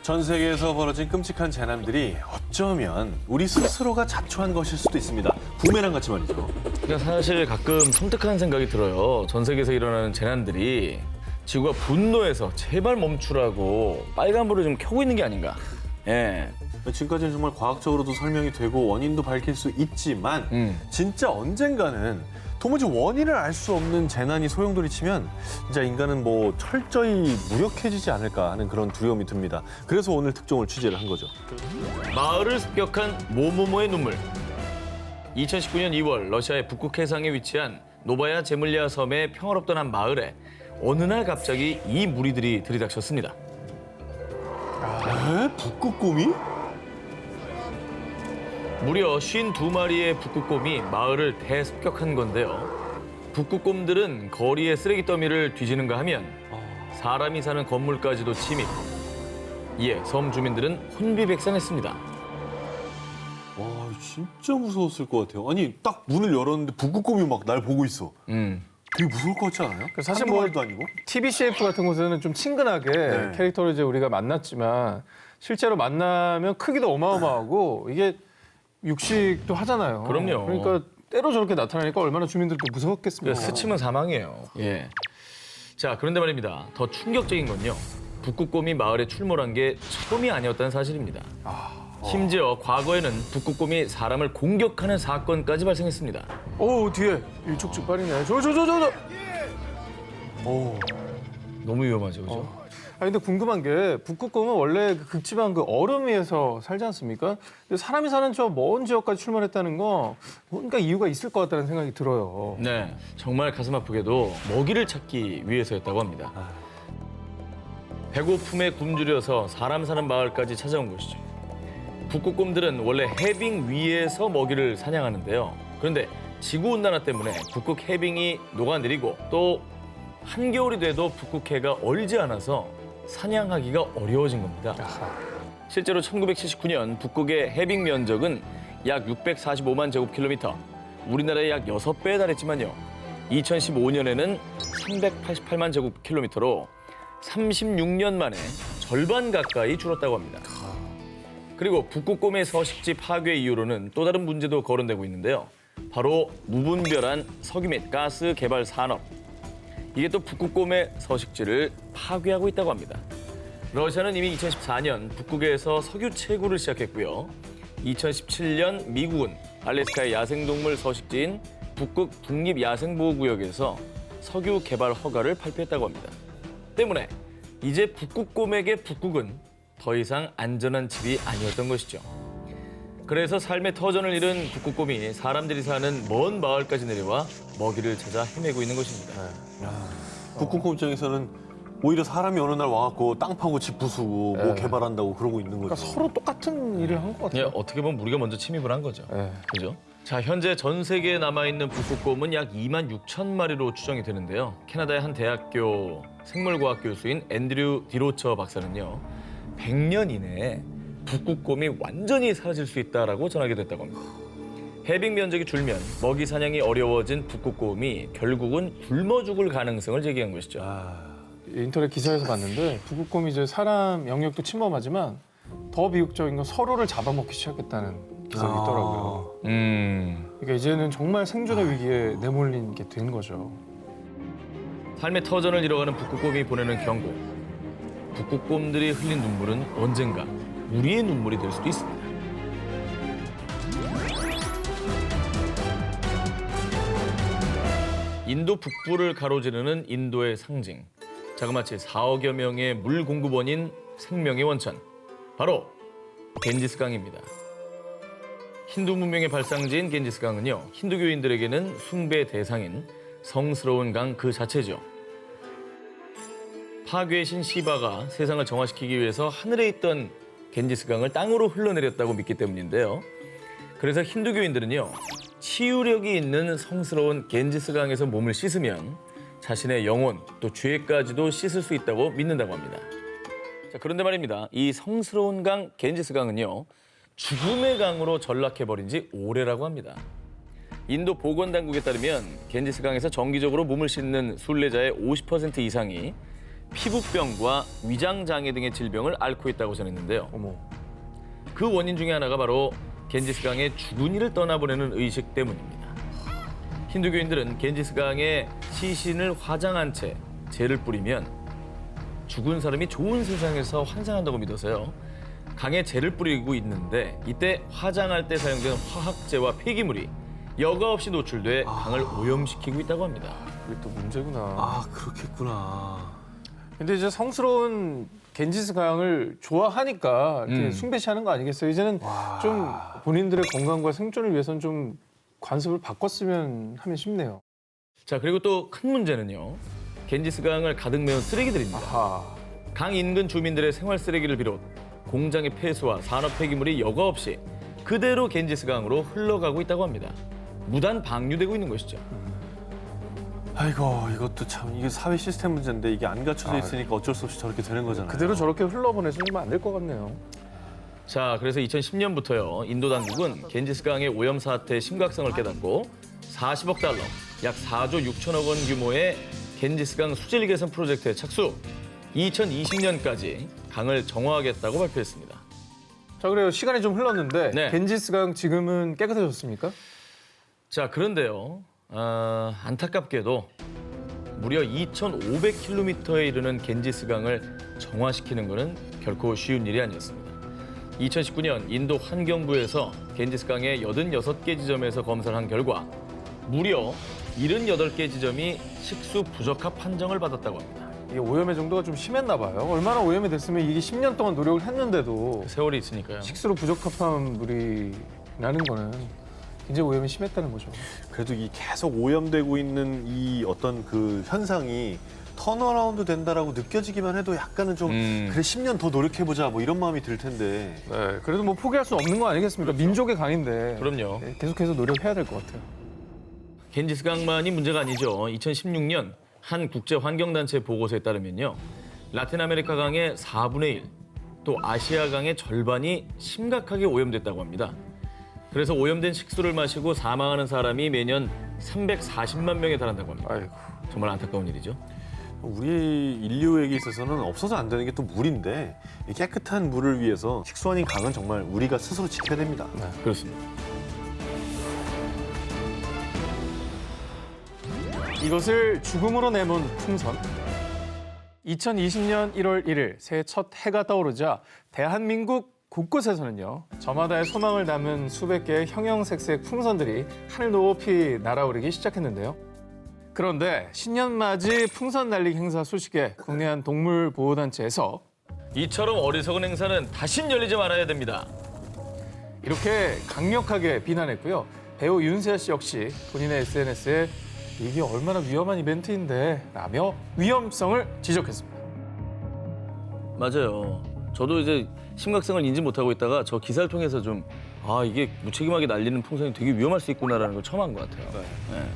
전 세계에서 벌어진 끔찍한 재난들이 어쩌면 우리 스스로가 자초한 것일 수도 있습니다. 부메랑 같이 말이죠. 그러니까 사실 가끔 섬뜩한 생각이 들어요. 전 세계에서 일어나는 재난들이 지구가 분노해서 제발 멈추라고 빨간불을 좀 켜고 있는 게 아닌가. 예. 지금까지는 정말 과학적으로도 설명이 되고 원인도 밝힐 수 있지만 진짜 언젠가는 도무지 원인을 알 수 없는 재난이 소용돌이치면 진짜 인간은 뭐 철저히 무력해지지 않을까 하는 그런 두려움이 듭니다. 그래서 오늘 특종을 취재를 한 거죠. 마을을 습격한 모모모의 눈물. 2019년 2월 러시아의 북극 해상에 위치한 노바야 제물리아 섬의 평화롭던 한 마을에 어느 날 갑자기 이 무리들이 들이닥쳤습니다. 북극곰이? 무려 52마리의 북극곰이 마을을 대습격한 건데요. 북극곰들은 거리에 쓰레기 더미를 뒤지는가 하면 사람이 사는 건물까지도 침입. 이에 섬 주민들은 혼비백산했습니다. 와, 진짜 무서웠을 것 같아요. 아니, 딱 문을 열었는데 북극곰이 막 날 보고 있어. 되게 무서울 것 같지 않아요? 사실 한두 뭐 마리도 아니고? TV CF 같은 곳에는 좀 친근하게 네. 캐릭터를 이제 우리가 만났지만 실제로 만나면 크기도 어마어마하고 이게 육식도 하잖아요. 그럼요. 그러니까 때로 저렇게 나타나니까 얼마나 주민들도 무서웠겠습니까. 스치면 사망이에요. 예. 자, 그런데 말입니다. 더 충격적인 건요. 북극곰이 마을에 출몰한 게 처음이 아니었다는 사실입니다. 심지어 과거에는 북극곰이 사람을 공격하는 사건까지 발생했습니다. 오 뒤에 일촉즉발이네. 저. 오. 너무 위험하죠, 그죠? 아 근데 궁금한 게 북극곰은 원래 그 극지방 그 얼음 위에서 살지 않습니까? 근데 사람이 사는 저 먼 지역까지 출몰했다는 거 뭔가 이유가 있을 것 같다는 생각이 들어요. 네, 정말 가슴 아프게도 먹이를 찾기 위해서였다고 합니다. 배고픔에 굶주려서 사람 사는 마을까지 찾아온 것이죠. 북극곰들은 원래 해빙 위에서 먹이를 사냥하는데요. 그런데 지구온난화 때문에 북극 해빙이 녹아내리고 또 한겨울이 돼도 북극해가 얼지 않아서 사냥하기가 어려워진 겁니다. 실제로 1979년 북극의 해빙 면적은 약 645만 제곱킬로미터, 우리나라의 약 6배에 달했지만요. 2015년에는 388만 제곱킬로미터로 36년 만에 절반 가까이 줄었다고 합니다. 그리고 북극곰의 서식지 파괴 이후로는 또 다른 문제도 거론되고 있는데요. 바로 무분별한 석유 및 가스 개발 산업. 이게 또 북극곰의 서식지를 파괴하고 있다고 합니다. 러시아는 이미 2014년 북극에서 석유 채굴을 시작했고요. 2017년 미국은 알래스카의 야생동물 서식지인 북극 국립야생보호구역에서 석유 개발 허가를 발표했다고 합니다. 때문에 이제 북극곰에게 북극은 더 이상 안전한 집이 아니었던 것이죠. 그래서 삶의 터전을 잃은 북극곰이 사람들이 사는 먼 마을까지 내려와 먹이를 찾아 헤매고 있는 것입니다. 북극곰 입장에서는 오히려 사람이 어느 날 와갖고 땅 파고 집 부수고 뭐 개발한다고 그러고 있는 거죠. 그러니까 서로 똑같은 일을 한 것 예, 같아요. 어떻게 보면 우리가 먼저 침입을 한 거죠. 네. 그죠? 자, 현재 전 세계에 남아있는 북극곰은 약 2만 6천 마리로 추정이 되는데요. 캐나다의 한 대학교 생물과학 교수인 앤드류 디로처 박사는요. 100년 이내에 북극곰이 완전히 사라질 수 있다라고 전하게 됐다고 합니다. 해빙 면적이 줄면 먹이 사냥이 어려워진 북극곰이 결국은 굶어 죽을 가능성을 제기한 것이죠. 인터넷 기사에서 봤는데 북극곰이 이제 사람 영역도 침범하지만 더 비극적인 건 서로를 잡아먹기 시작했다는 기사가 있더라고요. 그러니까 이제는 정말 생존의 위기에 내몰린 게 된 거죠. 삶의 터전을 잃어가는 북극곰이 보내는 경고. 북극곰들이 흘린 눈물은 언젠가 우리의 눈물이 될 수도 있습니다. 인도 북부를 가로지르는 인도의 상징. 자그마치 4억여 명의 물 공급원인 생명의 원천. 바로 겐지스강입니다. 힌두 문명의 발상지인 겐지스강은요. 힌두교인들에게는 숭배 대상인 성스러운 강 그 자체죠. 파괴의 신 시바가 세상을 정화시키기 위해서 하늘에 있던 겐지스강을 땅으로 흘러내렸다고 믿기 때문인데요. 그래서 힌두교인들은요. 치유력이 있는 성스러운 겐지스강에서 몸을 씻으면 자신의 영혼 또 죄까지도 씻을 수 있다고 믿는다고 합니다. 자, 그런데 말입니다. 이 성스러운 강 겐지스강은요. 죽음의 강으로 전락해버린 지 오래라고 합니다. 인도 보건당국에 따르면 겐지스강에서 정기적으로 몸을 씻는 순례자의 50% 이상이 피부병과 위장장애 등의 질병을 앓고 있다고 전했는데요. 어머. 그 원인 중에 하나가 바로 겐지스강의 죽은 이를 떠나보내는 의식 때문입니다. 힌두교인들은 겐지스강에 시신을 화장한 채 재를 뿌리면 죽은 사람이 좋은 세상에서 환생한다고 믿어서요. 강에 재를 뿌리고 있는데 이때 화장할 때 사용되는 화학재와 폐기물이 여과 없이 노출돼 강을 오염시키고 있다고 합니다. 이게 또 문제구나. 아, 그렇겠구나. 근데 이제 성스러운 겐지스 강을 좋아하니까 이렇게 숭배시하는 거 아니겠어요? 이제는 좀 본인들의 건강과 생존을 위해서는 좀 관습을 바꿨으면 하면 싶네요. 자, 그리고 또 큰 문제는요. 겐지스강을 가득 메운 쓰레기들입니다. 아하. 강 인근 주민들의 생활 쓰레기를 비롯 공장의 폐수와 산업 폐기물이 여과 없이 그대로 겐지스강으로 흘러가고 있다고 합니다. 무단 방류되고 있는 것이죠. 아이고, 이것도 참 이게 사회 시스템 문제인데 이게 안 갖춰져 있으니까 어쩔 수 없이 저렇게 되는 거잖아요. 그대로 저렇게 흘러보내서는 안 될 것 같네요. 자, 그래서 2010년부터요. 인도 당국은 겐지스강의 오염 사태의 심각성을 깨닫고 40억 달러, 약 4조 6천억 원 규모의 겐지스강 수질 개선 프로젝트에 착수. 2020년까지 강을 정화하겠다고 발표했습니다. 자, 그래요. 시간이 좀 흘렀는데 네. 겐지스 강 지금은 깨끗해졌습니까? 자, 그런데요. 안타깝게도 무려 2,500km에 이르는 겐지스강을 정화시키는 것은 결코 쉬운 일이 아니었습니다. 2019년 인도 환경부에서 겐지스강의 86개 지점에서 검사를 한 결과 무려 78개 지점이 식수 부적합 판정을 받았다고 합니다. 이게 오염의 정도가 좀 심했나 봐요. 얼마나 오염이 됐으면 이게 10년 동안 노력을 했는데도 세월이 있으니까요. 식수로 부적합한 물이 나는 거는 굉장히 오염이 심했다는 거죠. 그래도 이 계속 오염되고 있는 이 어떤 그 현상이 턴어라운드 된다라고 느껴지기만 해도 약간은 좀 그래 10년 더 노력해보자 뭐 이런 마음이 들 텐데. 네, 그래도 뭐 포기할 수 없는 거 아니겠습니까? 민족의 강인데. 그럼요. 네, 계속해서 노력해야 될 것 같아요. 겐지스강만이 문제가 아니죠. 2016년 한 국제환경단체 보고서에 따르면요. 라틴 아메리카 강의 4분의 1, 또 아시아 강의 절반이 심각하게 오염됐다고 합니다. 그래서 오염된 식수를 마시고 사망하는 사람이 매년 340만 명에 달한다고 합니다. 아이고. 정말 안타까운 일이죠. 우리 인류에게 있어서는 없어서 안 되는 게 또 물인데 이 깨끗한 물을 위해서 식수 아닌 강은 정말 우리가 스스로 지켜야 됩니다. 네. 그렇습니다. 이것을 죽음으로 내몬 풍선. 2020년 1월 1일 새해 첫 해가 떠오르자 대한민국 곳곳에서는요. 저마다의 소망을 담은 수백 개의 형형색색 풍선들이 하늘 높이 날아오르기 시작했는데요. 그런데 신년맞이 풍선 날리기 행사 소식에 국내 한 동물보호단체에서 이처럼 어리석은 행사는 다신 열리지 말아야 됩니다. 이렇게 강력하게 비난했고요. 배우 윤세아 씨 역시 본인의 SNS에 이게 얼마나 위험한 이벤트인데 라며 위험성을 지적했습니다. 맞아요. 저도 이제 심각성을 인지 못하고 있다가 저 기사를 통해서 좀 이게 무책임하게 날리는 풍선이 되게 위험할 수 있구나라는 걸 처음 한 것 같아요. 네.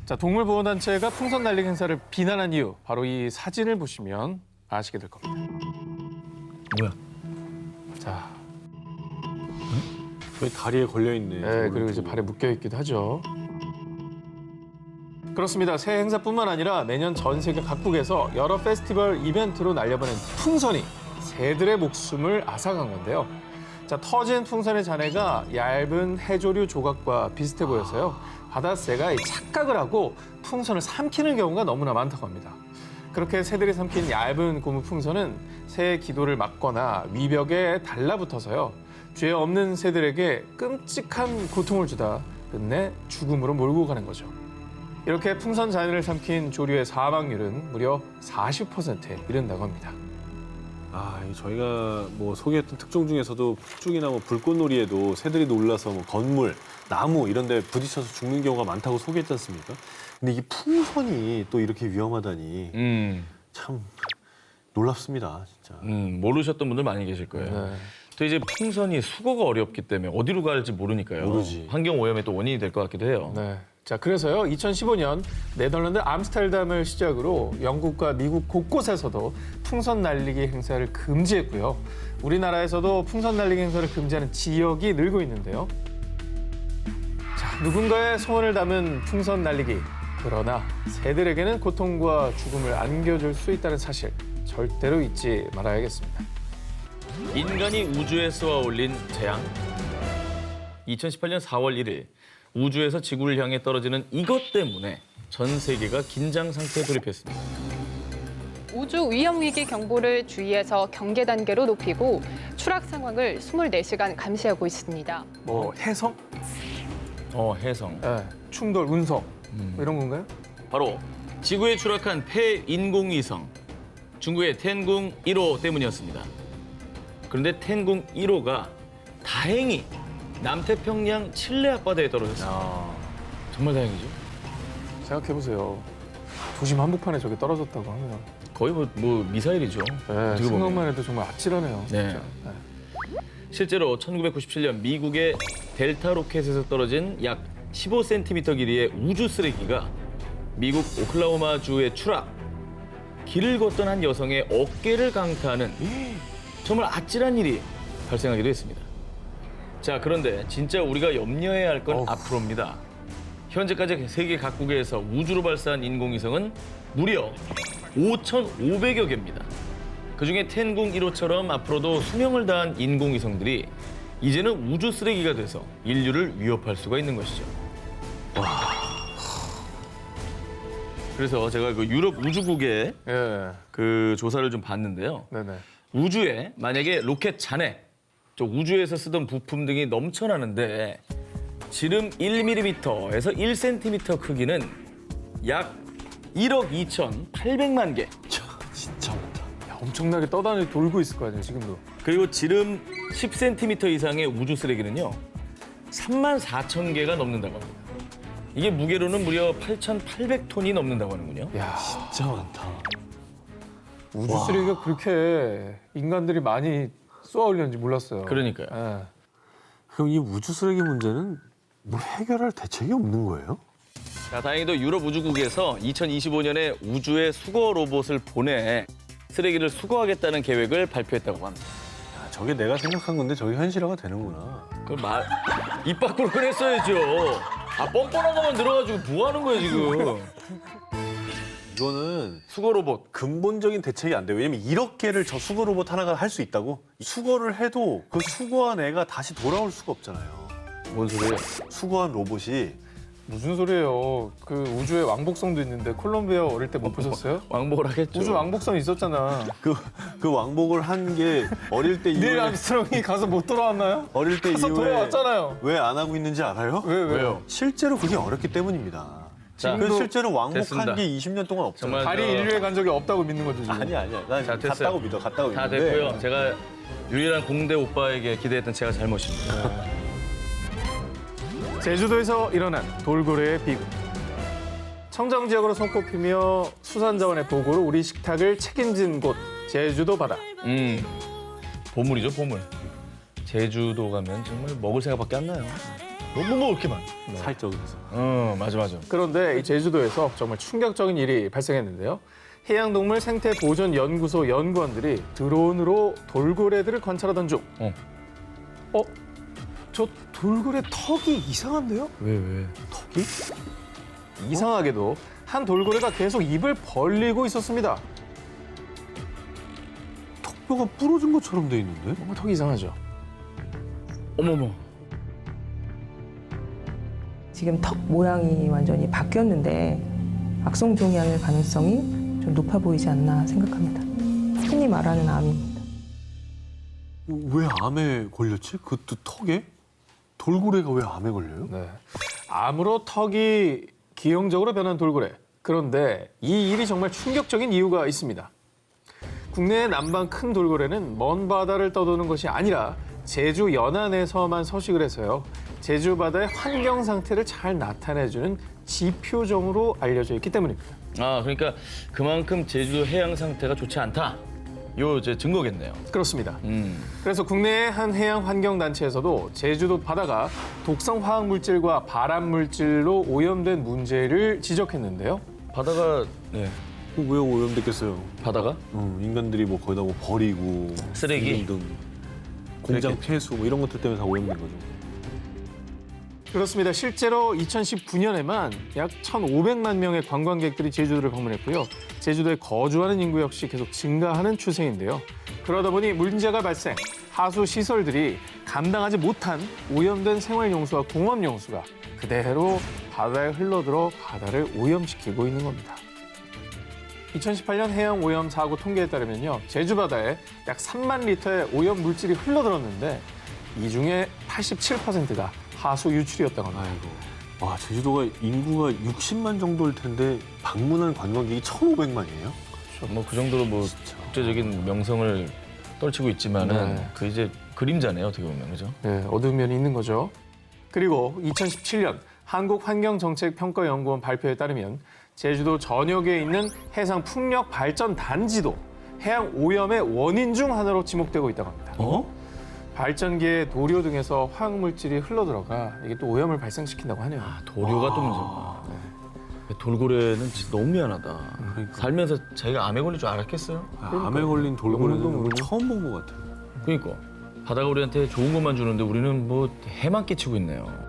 자, 동물보호단체가 풍선 날리기 행사를 비난한 이유, 바로 이 사진을 보시면 아시게 될 겁니다. 뭐야? 자, 왜 다리에 걸려 있네. 네, 그리고 이제 발에 묶여 있기도 하죠. 그렇습니다. 새해 행사뿐만 아니라 매년 전 세계 각국에서 여러 페스티벌 이벤트로 날려보낸 풍선이 새들의 목숨을 앗아간 건데요. 자, 터진 풍선의 잔해가 얇은 해조류 조각과 비슷해 보여서요. 바다새가 착각을 하고 풍선을 삼키는 경우가 너무나 많다고 합니다. 그렇게 새들이 삼킨 얇은 고무 풍선은 새의 기도를 막거나 위벽에 달라붙어서요. 죄 없는 새들에게 끔찍한 고통을 주다 끝내 죽음으로 몰고 가는 거죠. 이렇게 풍선 잔해를 삼킨 조류의 사망률은 무려 40%에 이른다고 합니다. 저희가 뭐 소개했던 특종 중에서도 폭죽이나 뭐 불꽃놀이에도 새들이 놀라서 뭐 건물, 나무 이런 데 부딪혀서 죽는 경우가 많다고 소개했지 않습니까? 근데 이게 풍선이 또 이렇게 위험하다니 참 놀랍습니다, 진짜. 모르셨던 분들 많이 계실 거예요. 네. 또 이제 풍선이 수거가 어렵기 때문에 어디로 갈지 모르니까요. 모르지. 환경 오염의 또 원인이 될 것 같기도 해요. 네. 자, 그래서요. 2015년 네덜란드 암스테르담을 시작으로 영국과 미국 곳곳에서도 풍선 날리기 행사를 금지했고요. 우리나라에서도 풍선 날리기 행사를 금지하는 지역이 늘고 있는데요. 자, 누군가의 소원을 담은 풍선 날리기. 그러나 새들에게는 고통과 죽음을 안겨줄 수 있다는 사실 절대로 잊지 말아야겠습니다. 인간이 우주에 쏘아 올린 재앙. 2018년 4월 1일 우주에서 지구를 향해 떨어지는 이것 때문에 전 세계가 긴장 상태에 돌입했습니다. 우주 위험 위기 경보를 주의해서 경계 단계로 높이고 추락 상황을 24시간 감시하고 있습니다. 뭐 해성? 해성. 네, 충돌, 운석 뭐 이런 건가요? 바로 지구에 추락한 폐인공위성 중국의 텐궁 1호 때문이었습니다. 그런데 텐궁 1호가 다행히 남태평양 칠레 앞바다에 떨어졌습니다. 정말 다행이죠. 생각해보세요. 도심 한복판에 저게 떨어졌다고 하면 거의 뭐 미사일이죠. 네, 어떻게 보면. 생각만 해도 정말 아찔하네요. 네. 진짜. 네. 실제로 1997년 미국의 델타 로켓에서 떨어진 약 15cm 길이의 우주 쓰레기가 미국 오클라호마주에 추락. 길을 걷던 한 여성의 어깨를 강타하는 정말 아찔한 일이 발생하기도 했습니다. 자, 그런데 진짜 우리가 염려해야 할 건 앞으로입니다. 현재까지 세계 각국에서 우주로 발사한 인공위성은 무려 5,500여 개입니다. 그중에 텐궁 1호처럼 앞으로도 수명을 다한 인공위성들이 이제는 우주 쓰레기가 돼서 인류를 위협할 수가 있는 것이죠. 그래서 제가 그 유럽 우주국의 예. 그 조사를 좀 봤는데요. 네네. 우주에 만약에 로켓 잔해, 저 우주에서 쓰던 부품 등이 넘쳐나는데 지름 1mm에서 1cm 크기는 약 1억 2,800만 개. 진짜 많다. 야, 엄청나게 떠다니 돌고 있을 거 아니에요, 지금도. 그리고 지름 10cm 이상의 우주 쓰레기는요. 34,000개가 넘는다고 합니다. 이게 무게로는 무려 8,800톤이 넘는다고 하는군요. 야, 진짜 많다. 우주 쓰레기가 그렇게 인간들이 많이 쏘아 올렸는지 몰랐어요. 그러니까요. 예. 그럼 이 우주 쓰레기 문제는 뭘 해결할 대책이 없는 거예요? 자, 다행히도 유럽 우주국에서 2025년에 우주에 수거 로봇을 보내 쓰레기를 수거하겠다는 계획을 발표했다고 합니다. 야, 저게 내가 생각한 건데 저게 현실화가 되는구나. 그걸 입 밖으로 꺼냈어야죠. 뻔뻔한 것만 늘어가지고 뭐 하는 거예요, 지금. 이거는 수거 로봇. 근본적인 대책이 안 돼요. 왜냐면 1억 개를 저 수거 로봇 하나가 할 수 있다고? 수거를 해도 그 수거한 애가 다시 돌아올 수가 없잖아요. 뭔 소리예요? 수거한 로봇이 무슨 소리예요? 그 우주에 왕복선도 있는데 콜롬비아 어릴 때 못 보셨어요? 왕복을 하겠죠. 우주 왕복선 있었잖아. 그 왕복을 한 게 어릴 때 닐 이후에 암스트롱이 가서 못 돌아왔나요? 어릴 때 가서 이후에 돌아왔잖아요. 왜 안 하고 있는지 알아요? 왜요? 실제로 그게 어렵기 때문입니다. 자, 그 실제로 왕복한 됐습니다. 게 20년 동안 없잖아요. 정말 달이 인류에 간 적이 없다고 믿는 거죠, 지금. 아니야. 난 자, 됐어요. 갔다고 믿어. 갔다고 다 믿는데. 됐고요. 제가 유일한 공대 오빠에게 기대했던 제가 잘못입니다. 제주도에서 일어난 돌고래의 비극. 청정 지역으로 손꼽히며 수산자원의 보고로 우리 식탁을 책임진 곳 제주도 바다. 보물이죠, 보물. 제주도 가면 정말 먹을 생각밖에 안 나요. 너무 먹을 게 많아. 사회적으로서. 맞아. 그런데 이 제주도에서 정말 충격적인 일이 발생했는데요. 해양동물 생태보존연구소 연구원들이 드론으로 돌고래들을 관찰하던 중 저 돌고래 턱이 이상한데요? 왜? 턱이? 이상하게도 한 돌고래가 계속 입을 벌리고 있었습니다. 턱뼈가 부러진 것처럼 돼 있는데? 뭔가 턱이 이상하죠? 어머머. 지금 턱 모양이 완전히 바뀌었는데 악성종양일 가능성이 좀 높아 보이지 않나 생각합니다. 흔히 말하는 암입니다. 왜 암에 걸렸지? 그것도 턱에? 돌고래가 왜 암에 걸려요? 네. 암으로 턱이 기형적으로 변한 돌고래. 그런데 이 일이 정말 충격적인 이유가 있습니다. 국내의 남방 큰 돌고래는 먼 바다를 떠도는 것이 아니라 제주 연안에서만 서식을 해서요. 제주 바다의 환경 상태를 잘 나타내주는 지표종으로 알려져 있기 때문입니다. 그러니까 그만큼 제주도 해양 상태가 좋지 않다. 요 이제 증거겠네요. 그렇습니다. 그래서 국내의 한 해양 환경 단체에서도 제주도 바다가 독성 화학 물질과 발암 물질로 오염된 문제를 지적했는데요. 바다가 왜 오염됐겠어요? 바다가 인간들이 뭐 거기다 뭐 버리고 쓰레기? 등등 공장 폐수 뭐 이런 것들 때문에 다 오염된 거죠. 그렇습니다. 실제로 2019년에만 약 1,500만 명의 관광객들이 제주도를 방문했고요. 제주도에 거주하는 인구 역시 계속 증가하는 추세인데요. 그러다 보니 문제가 발생. 하수 시설들이 감당하지 못한 오염된 생활용수와 공업용수가 그대로 바다에 흘러들어 바다를 오염시키고 있는 겁니다. 2018년 해양 오염 사고 통계에 따르면요. 제주 바다에 약 3만 리터의 오염 물질이 흘러들었는데 이 중에 87%가 하수 유출이었다고 합니다. 아이고. 와, 제주도가 인구가 60만 정도일 텐데 방문한 관광객이 1,500만이에요? 뭐 그 정도로 뭐 국제적인 명성을 떨치고 있지만은 네. 그 이제 그림자네요, 어떻게 보면 그죠? 네, 어두운 면이 있는 거죠. 그리고 2017년 한국환경정책평가연구원 발표에 따르면 제주도 전역에 있는 해상 풍력 발전 단지도 해양 오염의 원인 중 하나로 지목되고 있다고 합니다. 발전기의 도료 등에서 화학물질이 흘러들어가 이게 또 오염을 발생시킨다고 하네요. 도료가 또 문제구나. 돌고래는 진짜 너무 미안하다. 살면서 자기가 암에 걸릴 줄 알았겠어요? 암에 걸린 돌고래는 모르고. 처음 본 것 같아요. 그러니까 바다가 우리한테 좋은 것만 주는데 우리는 뭐 해만 끼치고 있네요.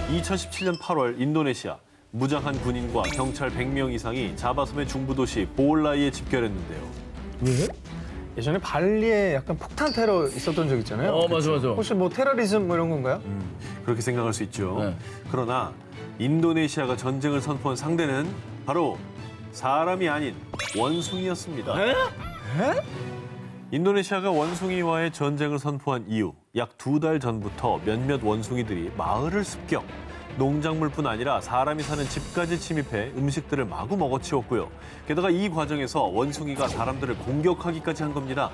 (2017년 8월) 인도네시아 무장한 군인과 경찰 100명 이상이 자바섬의 중부 도시 보올라이에 집결했는데요. 왜? 예전에 발리에 약간 폭탄 테러 있었던 적 있잖아요. 맞아. 혹시 뭐 테러리즘 뭐 이런 건가요? 그렇게 생각할 수 있죠. 네. 그러나 인도네시아가 전쟁을 선포한 상대는 바로 사람이 아닌 원숭이였습니다. 인도네시아가 원숭이와의 전쟁을 선포한 이후 약 2달 전부터 몇몇 원숭이들이 마을을 습격, 농작물뿐 아니라 사람이 사는 집까지 침입해 음식들을 마구 먹어치웠고요. 게다가 이 과정에서 원숭이가 사람들을 공격하기까지 한 겁니다.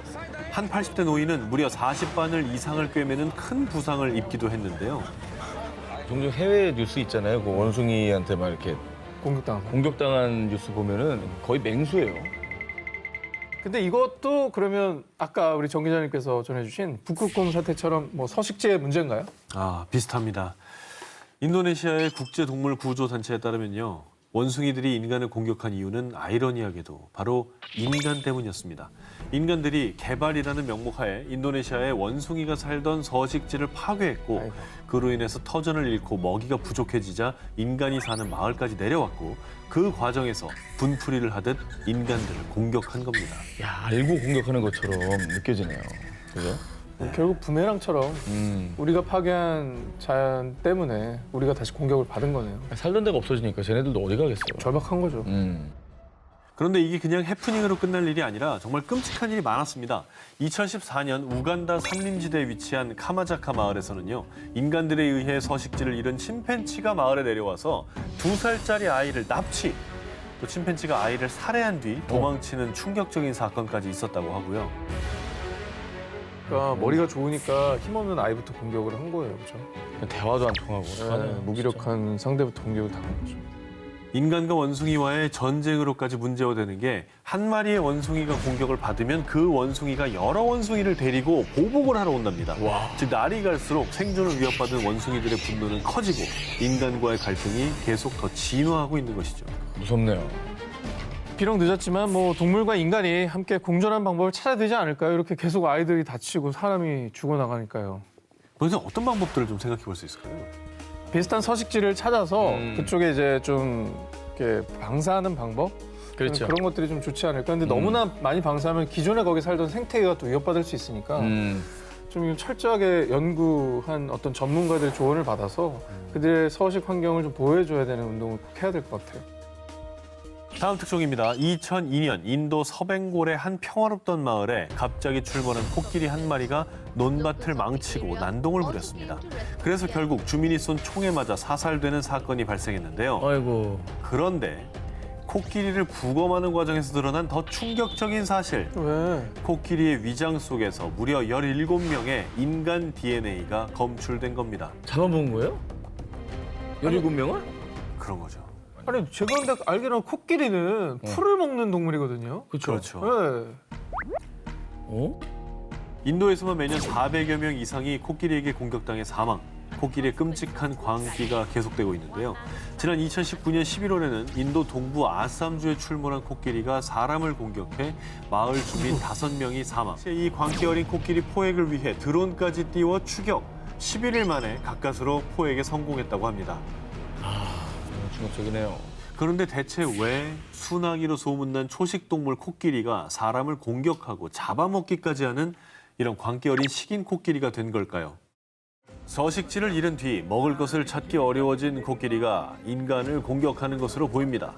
한 80대 노인은 무려 40바늘 이상을 꿰매는 큰 부상을 입기도 했는데요. 종종 해외 뉴스 있잖아요. 그 원숭이한테 막 이렇게 공격당한 거. 공격당한 뉴스 보면은 거의 맹수예요. 근데 이것도 그러면 아까 우리 정 기자님께서 전해주신 북극곰 사태처럼 뭐 서식지의 문제인가요? 비슷합니다. 인도네시아의 국제동물구조단체에 따르면요. 원숭이들이 인간을 공격한 이유는 아이러니하게도 바로 인간 때문이었습니다. 인간들이 개발이라는 명목하에 인도네시아의 원숭이가 살던 서식지를 파괴했고 아이고. 그로 인해서 터전을 잃고 먹이가 부족해지자 인간이 사는 마을까지 내려왔고 그 과정에서 분풀이를 하듯 인간들을 공격한 겁니다. 야, 알고 공격하는 것처럼 느껴지네요. 그죠? 결국 부메랑처럼 우리가 파괴한 자연 때문에 우리가 다시 공격을 받은 거네요. 살던 데가 없어지니까 쟤네들도 어디 가겠어요. 절박한 거죠. 그런데 이게 그냥 해프닝으로 끝날 일이 아니라 정말 끔찍한 일이 많았습니다. 2014년 우간다 산림지대에 위치한 카마자카 마을에서는요. 인간들에 의해 서식지를 잃은 침팬치가 마을에 내려와서 2살짜리 아이를 납치, 또 침팬치가 아이를 살해한 뒤 도망치는 충격적인 사건까지 있었다고 하고요. 그러니까 머리가 좋으니까 힘없는 아이부터 공격을 한 거예요, 그렇죠? 대화도 안 통하고. 무기력한 상대부터 공격을 당한 거죠. 인간과 원숭이와의 전쟁으로까지 문제화되는 게 한 마리의 원숭이가 공격을 받으면 그 원숭이가 여러 원숭이를 데리고 보복을 하러 온답니다. 즉 날이 갈수록 생존을 위협받은 원숭이들의 분노는 커지고 인간과의 갈등이 계속 더 진화하고 있는 것이죠. 무섭네요. 비록 늦었지만 뭐 동물과 인간이 함께 공존한 방법을 찾아야 되지 않을까요? 이렇게 계속 아이들이 다치고 사람이 죽어나가니까요. 그래서 어떤 방법들을 좀 생각해 볼 수 있을까요? 비슷한 서식지를 찾아서 그쪽에 이제 좀 이렇게 방사하는 방법? 그렇죠. 그런 것들이 좀 좋지 않을까. 근데 너무나 많이 방사하면 기존에 거기 살던 생태계가 또 위협받을 수 있으니까 좀 철저하게 연구한 어떤 전문가들의 조언을 받아서 그들의 서식 환경을 좀 보호해줘야 되는 운동을 꼭 해야 될 것 같아요. 다음 특종입니다. 2002년 인도 서벵골의 한 평화롭던 마을에 갑자기 출몰한 코끼리 한 마리가 논밭을 망치고 난동을 부렸습니다. 그래서 결국 주민이 쏜 총에 맞아 사살되는 사건이 발생했는데요. 아이고. 그런데 코끼리를 부검하는 과정에서 드러난 더 충격적인 사실. 왜? 코끼리의 위장 속에서 무려 17명의 인간 DNA가 검출된 겁니다. 잡아본 거예요? 17명을? 그런 거죠. 아니 제가 근데 알기로는 코끼리는 풀을 먹는 동물이거든요. 그렇죠. 네. 어? 인도에서만 매년 400여 명 이상이 코끼리에게 공격당해 사망. 코끼리의 끔찍한 광기가 계속되고 있는데요. 지난 2019년 11월에는 인도 동부 아삼주에 출몰한 코끼리가 사람을 공격해 마을 주민 5명이 사망. 이 광기 어린 코끼리 포획을 위해 드론까지 띄워 추격. 11일 만에 가까스로 포획에 성공했다고 합니다. 너무 충격적이네요. 그런데 대체 왜 순하기로 소문난 초식동물 코끼리가 사람을 공격하고 잡아먹기까지 하는 이런 광기 어린 식인 코끼리가 된 걸까요? 서식지를 잃은 뒤 먹을 것을 찾기 어려워진 코끼리가 인간을 공격하는 것으로 보입니다.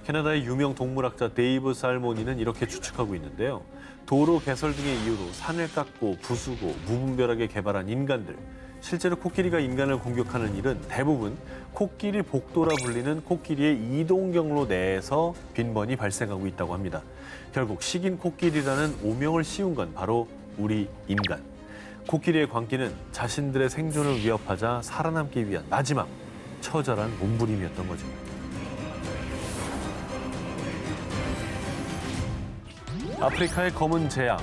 캐나다의 유명 동물학자 데이브 살모니는 이렇게 추측하고 있는데요. 도로 개설 등의 이유로 산을 깎고 부수고 무분별하게 개발한 인간들. 실제로 코끼리가 인간을 공격하는 일은 대부분 코끼리 복도라 불리는 코끼리의 이동 경로 내에서 빈번히 발생하고 있다고 합니다. 결국 식인 코끼리라는 오명을 씌운 건 바로 우리 인간. 코끼리의 광기는 자신들의 생존을 위협하자 살아남기 위한 마지막 처절한 몸부림이었던 거죠. 아프리카의 검은 재앙.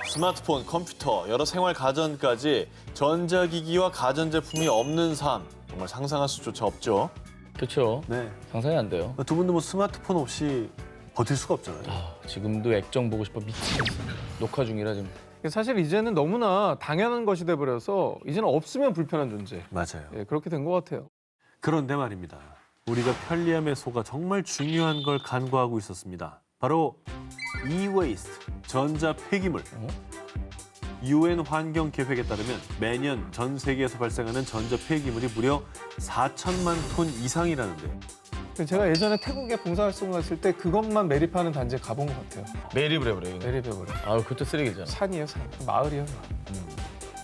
스마트폰, 컴퓨터, 여러 생활 가전까지 전자기기와 가전제품이 없는 삶. 정말 상상할 수조차 없죠. 그렇죠. 네. 상상이 안 돼요. 두 분도 뭐 스마트폰 없이 버틸 수가 없잖아요. 지금도 액정 보고 싶어 미치겠어. 녹화 중이라 지금. 사실 이제는 너무나 당연한 것이 돼버려서 이제는 없으면 불편한 존재. 맞아요. 예, 그렇게 된 것 같아요. 그런데 말입니다. 우리가 편리함에 속아 정말 중요한 걸 간과하고 있었습니다. 바로 e-waste, 전자 폐기물. UN 환경 계획에 따르면 매년 전 세계에서 발생하는 전자 폐기물이 무려 4천만 톤 이상이라는데요. 제가 예전에 태국에 봉사활동 갔을 때 그것만 매립하는 단지에 가본 것 같아요. 매립을 해버려요. 매립해버려. 아, 그것도 쓰레기잖아. 산이에요, 산. 마을이에요.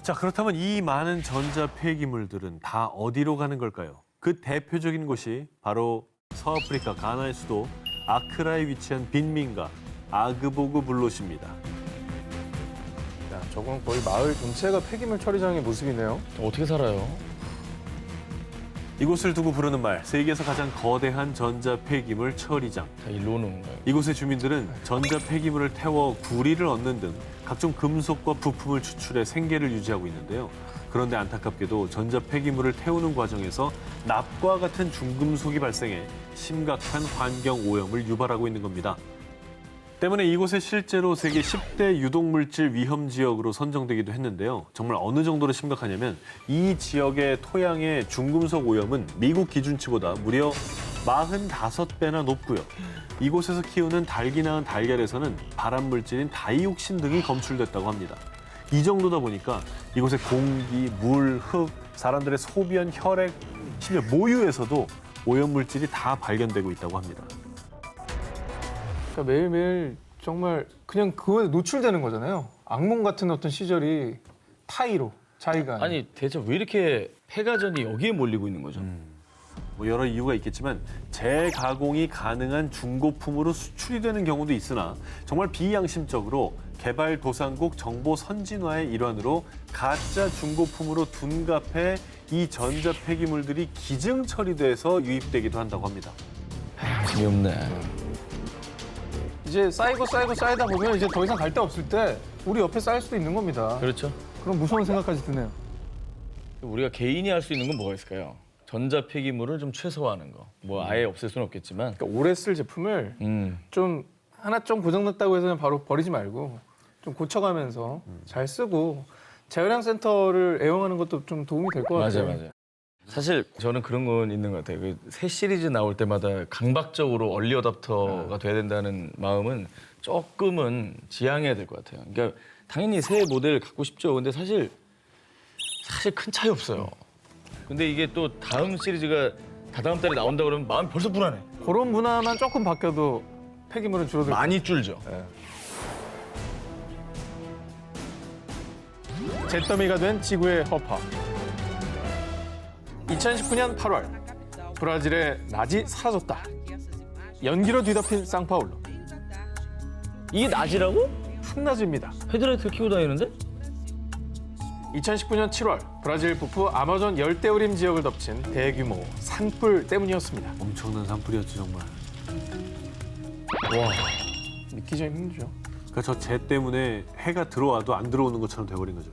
자, 그렇다면 이 많은 전자 폐기물들은 다 어디로 가는 걸까요? 그 대표적인 곳이 바로 서아프리카 가나의 수도 아크라에 위치한 빈민가 아그보그 블롯입니다. 야, 저건 거의 마을 전체가 폐기물 처리장의 모습이네요. 어떻게 살아요? 이곳을 두고 부르는 말, 세계에서 가장 거대한 전자 폐기물 처리장. 다 일로 오는 건가요? 이곳의 주민들은 전자 폐기물을 태워 구리를 얻는 등 각종 금속과 부품을 추출해 생계를 유지하고 있는데요. 그런데 안타깝게도 전자 폐기물을 태우는 과정에서 납과 같은 중금속이 발생해 심각한 환경 오염을 유발하고 있는 겁니다. 때문에 이곳에 실제로 세계 10대 유독물질 위험 지역으로 선정되기도 했는데요. 정말 어느 정도로 심각하냐면 이 지역의 토양의 중금속 오염은 미국 기준치보다 무려 45배나 높고요. 이곳에서 키우는 닭이 낳은 달걀에서는 발암물질인 다이옥신 등이 검출됐다고 합니다. 이 정도다 보니까 이곳의 공기, 물, 흙, 사람들의 소변, 혈액, 심지어 모유에서도 오염물질이 다 발견되고 있다고 합니다. 그러니까 매일매일 정말 그냥 그거에 노출되는 거잖아요. 악몽 같은 어떤 시절이 타이로, 자의가. 아니 대체 왜 이렇게 폐가전이 여기에 몰리고 있는 거죠? 뭐 여러 이유가 있겠지만 재가공이 가능한 중고품으로 수출이 되는 경우도 있으나 정말 비양심적으로 개발도상국 정보 선진화의 일환으로 가짜 중고품으로 둔갑해 이 전자 폐기물들이 기증 처리돼서 유입되기도 한다고 합니다. 재미없네. 이제 쌓이고 쌓이다 보면 이제 더 이상 갈 데 없을 때 우리 옆에 쌓일 수도 있는 겁니다. 그렇죠. 그런 무서운 생각까지 드네요. 우리가 개인이 할 수 있는 건 뭐가 있을까요? 전자 폐기물을 좀 최소화하는 거. 뭐 아예 없앨 수는 없겠지만. 그러니까 오래 쓸 제품을 좀 하나 좀 고장났다고 해서 바로 버리지 말고 좀 고쳐가면서 잘 쓰고 재활용 센터를 애용하는 것도 좀 도움이 될 것 같아요. 맞아요. 사실 저는 그런 건 있는 것 같아요. 그 새 시리즈 나올 때마다 강박적으로 얼리 어답터가 돼야 된다는 마음은 조금은 지양해야 될 것 같아요. 그러니까 당연히 새 모델 갖고 싶죠. 근데 사실 큰 차이 없어요. 근데 이게 또 다음 시리즈가 다다음 달에 나온다 그러면 마음이 벌써 불안해. 그런 문화만 조금 바뀌어도 폐기물은 줄어들 많이 줄죠. 잿더미가 된 지구의 허파. 2019년 8월 브라질의 낮이 사라졌다. 연기로 뒤덮인 상파울루. 이게 낮이라고? 한낮입니다. 헤드라이트를 켜고 다니는데? 2019년 7월 브라질 북부 아마존 열대우림 지역을 덮친 대규모 산불 때문이었습니다. 엄청난 산불이었죠 정말. 와, 믿기 좀 힘들죠. 그러니까 저 재 때문에 해가 들어와도 안 들어오는 것처럼 돼버린 거죠.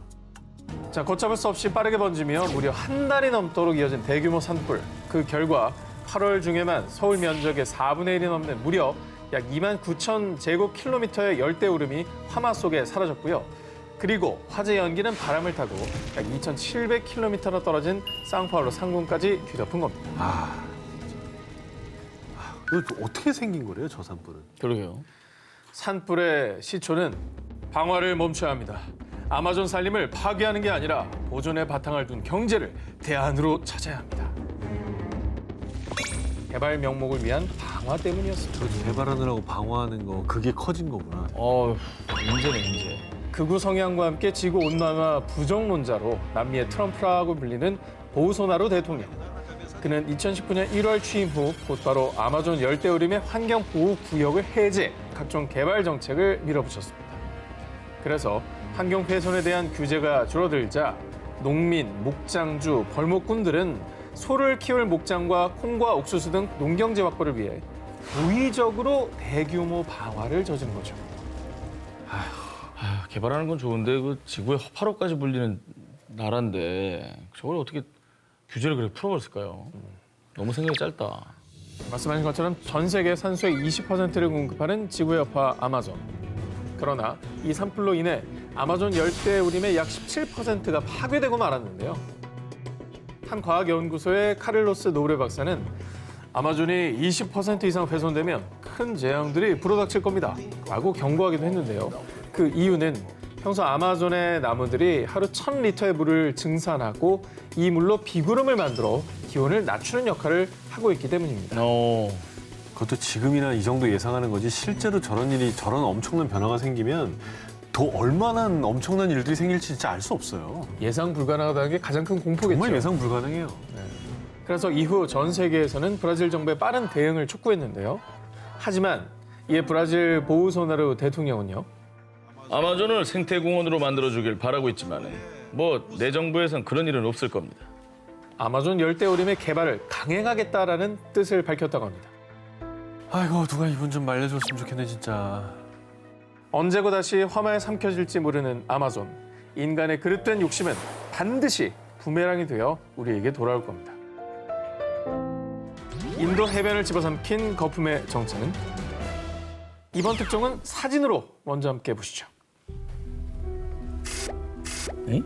자, 걷잡을 수 없이 빠르게 번지며 무려 한 달이 넘도록 이어진 대규모 산불. 그 결과 8월 중에만 서울 면적의 4분의 1이 넘는 무려 약 2만 9천 제곱킬로미터의 열대우림이 화마 속에 사라졌고요. 그리고 화재 연기는 바람을 타고 약 2,700킬로미터나 떨어진 상파울로 상공까지 뒤덮은 겁니다. 이거 어떻게 생긴 거래요, 저 산불은? 그러게요. 산불의 시초는 방화를 멈춰야 합니다. 아마존 산림을 파괴하는 게 아니라 보존의 바탕을 둔 경제를 대안으로 찾아야 합니다. 개발 명목을 위한 방화 때문이었습니다. 저 개발하느라고 방어하는 거 그게 커진 거구나. 문제네, 문제. 극우 성향과 함께 지구 온난화 부정론자로 남미의 트럼프라고 불리는 보우소나루 대통령. 그는 2019년 1월 취임 후 곧바로 아마존 열대우림의 환경보호구역을 해제, 각종 개발 정책을 밀어붙였습니다. 그래서 환경 훼손에 대한 규제가 줄어들자 농민, 목장주, 벌목꾼들은 소를 키울 목장과 콩과 옥수수 등 농경재 확보를 위해 무의적으로 대규모 방화를 저지른 거죠. 개발하는 건 좋은데 그 지구의 허파로까지 불리는 나라인데 저걸 어떻게 규제를 그렇게 풀어버렸을까요? 너무 생각이 짧다. 말씀하신 것처럼 전 세계 산소의 20%를 공급하는 지구의 여파 아마존. 그러나 이 산불로 인해 아마존 열대우림의 약 17%가 파괴되고 말았는데요. 한 과학연구소의 카를로스 노브레 박사는 아마존이 20% 이상 훼손되면 큰 재앙들이 불어닥칠 겁니다. 라고 경고하기도 했는데요. 그 이유는 평소 아마존의 나무들이 하루 1,000리터의 물을 증산하고 이 물로 비구름을 만들어 기온을 낮추는 역할을 하고 있기 때문입니다. 그것도 지금이나 이 정도 예상하는 거지 실제로 저런 엄청난 변화가 생기면 더 얼마나 엄청난 일들이 생길지 진짜 알 수 없어요. 예상 불가능하다는 게 가장 큰 공포겠죠. 정말 예상 불가능해요. 그래서 이후 전 세계에서는 브라질 정부의 빠른 대응을 촉구했는데요. 하지만 이에 브라질 보우소나루 대통령은요. 아마존을 생태공원으로 만들어주길 바라고 있지만 뭐 내 정부에선 그런 일은 없을 겁니다. 아마존 열대우림의 개발을 강행하겠다라는 뜻을 밝혔다고 합니다. 아이고 누가 이분 좀 말려줬으면 좋겠네 진짜. 언제고 다시 화마에 삼켜질지 모르는 아마존. 인간의 그릇된 욕심은 반드시 부메랑이 되어 우리에게 돌아올 겁니다. 인도 해변을 집어삼킨 거품의 정체는? 이번 특종은 사진으로 먼저 함께 보시죠. 에?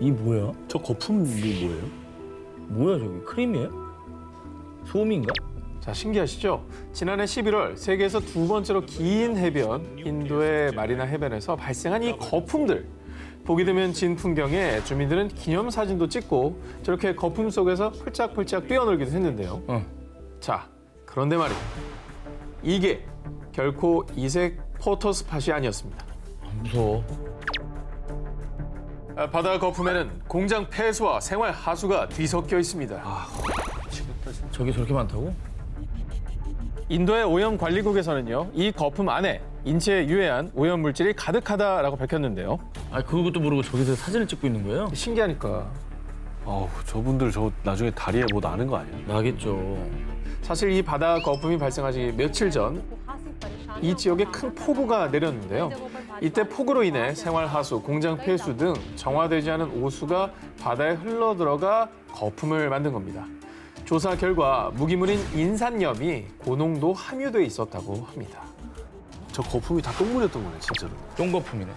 이 뭐야? 저 거품이 뭐예요? 뭐야 저기 크림이에요? 솜인가? 자, 신기하시죠? 지난해 11월 세계에서 두 번째로 긴 해변 인도의 마리나 해변에서 발생한 이 거품들. 보기 드문 진 풍경에 주민들은 기념사진도 찍고 저렇게 거품 속에서 펄짝펄짝 뛰어놀기도 했는데요. 자, 그런데 말이에요. 이게 결코 이색 포토스팟이 아니었습니다. 무서워. 바다 거품에는 공장 폐수와 생활 하수가 뒤섞여 있습니다. 저게 저렇게 많다고? 인도의 오염관리국에서는요, 이 거품 안에 인체에 유해한 오염 물질이 가득하다라고 밝혔는데요. 아 그것도 모르고 저기서 사진을 찍고 있는 거예요? 신기하니까. 저분들 저 나중에 다리에 뭐 나는 거 아니에요? 나겠죠. 사실 이 바다 거품이 발생하기 며칠 전 이 지역에 큰 폭우가 내렸는데요. 이때 폭우로 인해 생활하수, 공장 폐수 등 정화되지 않은 오수가 바다에 흘러들어가 거품을 만든 겁니다. 조사 결과 무기물인 인산염이 고농도 함유돼 있었다고 합니다. 저 거품이 다 똥물이었던 거네 진짜로. 똥거품이네.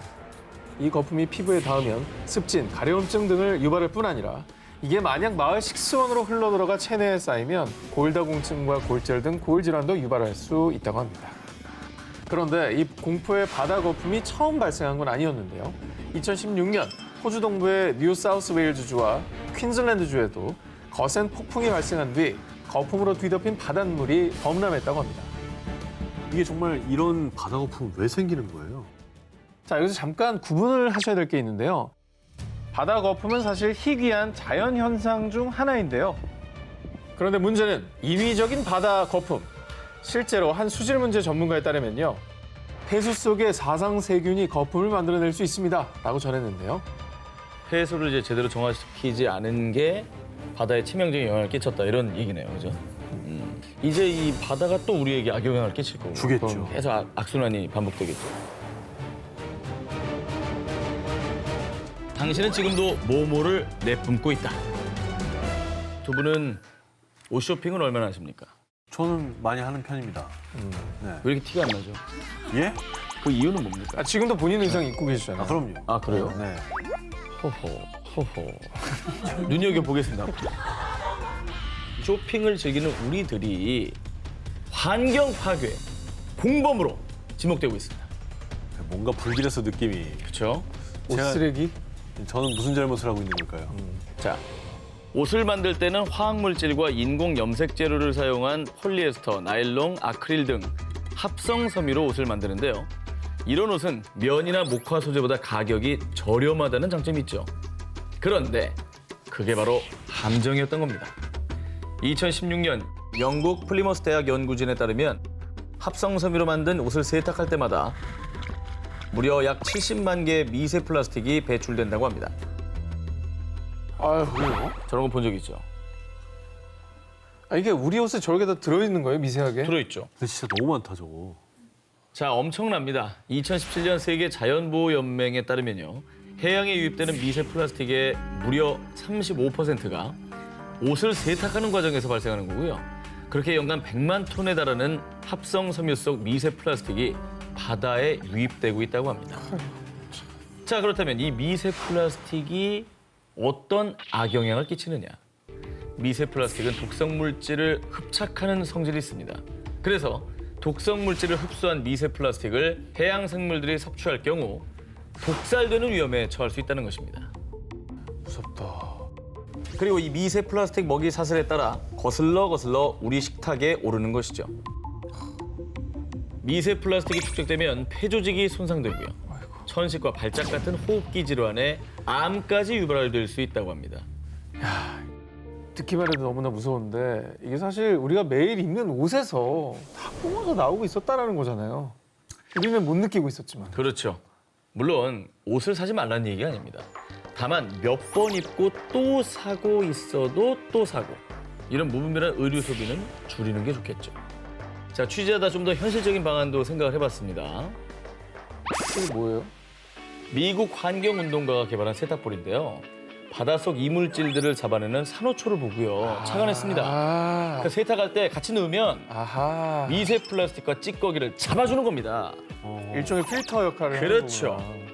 이 거품이 피부에 닿으면 습진, 가려움증 등을 유발할 뿐 아니라 이게 만약 마을 식수원으로 흘러들어가 체내에 쌓이면 골다공증과 골절 등 골질환도 유발할 수 있다고 합니다. 그런데 이 공포의 바다 거품이 처음 발생한 건 아니었는데요. 2016년 호주 동부의 뉴 사우스 웨일즈주와 퀸즐랜드주에도 거센 폭풍이 발생한 뒤 거품으로 뒤덮인 바닷물이 범람했다고 합니다. 이게 정말 이런 바다 거품은 왜 생기는 거예요? 자, 여기서 잠깐 구분을 하셔야 될 게 있는데요. 바다 거품은 사실 희귀한 자연 현상 중 하나인데요. 그런데 문제는 인위적인 바다 거품. 실제로 한 수질 문제 전문가에 따르면요. 폐수 속에 사상세균이 거품을 만들어낼 수 있습니다. 라고 전했는데요. 폐수를 이제 제대로 정화시키지 않은 게 바다에 치명적인 영향을 끼쳤다 이런 얘기네요, 그죠? 이제 이 바다가 또 우리에게 악영향을 끼칠 거고 주겠죠. 계속 악순환이 반복되겠죠. 당신은 지금도 모모를 내뿜고 있다. 두 분은 옷 쇼핑을 얼마나 하십니까? 저는 많이 하는 편입니다. 네. 왜 이렇게 티가 안 나죠? 예? 그 이유는 뭡니까? 아, 지금도 본인 의상 입고 계시잖아요. 아, 그럼요. 아, 그래요? 네. 호호. 눈여겨보겠습니다. 쇼핑을 즐기는 우리들이 환경 파괴, 공범으로 지목되고 있습니다. 뭔가 불길해서 느낌이. 그렇죠? 옷 제가- 쓰레기? 저는 무슨 잘못을 하고 있는 걸까요? 자, 옷을 만들 때는 화학물질과 인공 염색 재료를 사용한 폴리에스터, 나일론, 아크릴 등 합성 섬유로 옷을 만드는데요. 이런 옷은 면이나 목화 소재보다 가격이 저렴하다는 장점이 있죠. 그런데 그게 바로 함정이었던 겁니다. 2016년 영국 플리머스 대학 연구진에 따르면 합성 섬유로 만든 옷을 세탁할 때마다 무려 약 70만 개의 미세 플라스틱이 배출된다고 합니다. 아유, 그래요? 저런 거 본 적 있죠? 아, 이게 우리 옷에 저렇게 다 들어있는 거예요, 미세하게? 들어있죠. 근데 진짜 너무 많다, 저거. 자, 엄청납니다. 2017년 세계 자연보호연맹에 따르면요. 해양에 유입되는 미세 플라스틱의 무려 35%가 옷을 세탁하는 과정에서 발생하는 거고요. 그렇게 연간 100만 톤에 달하는 합성 섬유 속 미세 플라스틱이 바다에 유입되고 있다고 합니다. 자, 그렇다면 이 미세 플라스틱이 어떤 악영향을 끼치느냐? 미세 플라스틱은 독성 물질을 흡착하는 성질이 있습니다. 그래서 독성 물질을 흡수한 미세 플라스틱을 해양 생물들이 섭취할 경우 독살되는 위험에 처할 수 있다는 것입니다. 무섭다. 그리고 이 미세 플라스틱 먹이 사슬에 따라 거슬러 우리 식탁에 오르는 것이죠. 미세 플라스틱이 축적되면 폐조직이 손상되고요. 천식과 발작 같은 호흡기 질환에 암까지 유발될 수 있다고 합니다. 듣기만 해도 너무나 무서운데 이게 사실 우리가 매일 입는 옷에서 다 뿜어서 나오고 있었다는 거잖아요. 우리는 못 느끼고 있었지만. 그렇죠. 물론 옷을 사지 말라는 얘기가 아닙니다. 다만 몇 번 입고 또 사고 있어도 또 사고 이런 무분별한 의류 소비는 줄이는 게 좋겠죠. 자, 취재하다 좀 더 현실적인 방안도 생각을 해봤습니다. 이게 뭐예요? 미국 환경운동가가 개발한 세탁볼인데요. 바닷속 이물질들을 잡아내는 산호초를 보고요. 착안했습니다. 아, 그러니까 세탁할 때 같이 넣으면 아하. 미세 플라스틱과 찌꺼기를 잡아주는 겁니다. 일종의 필터 역할을 그렇죠. 하는 거구나.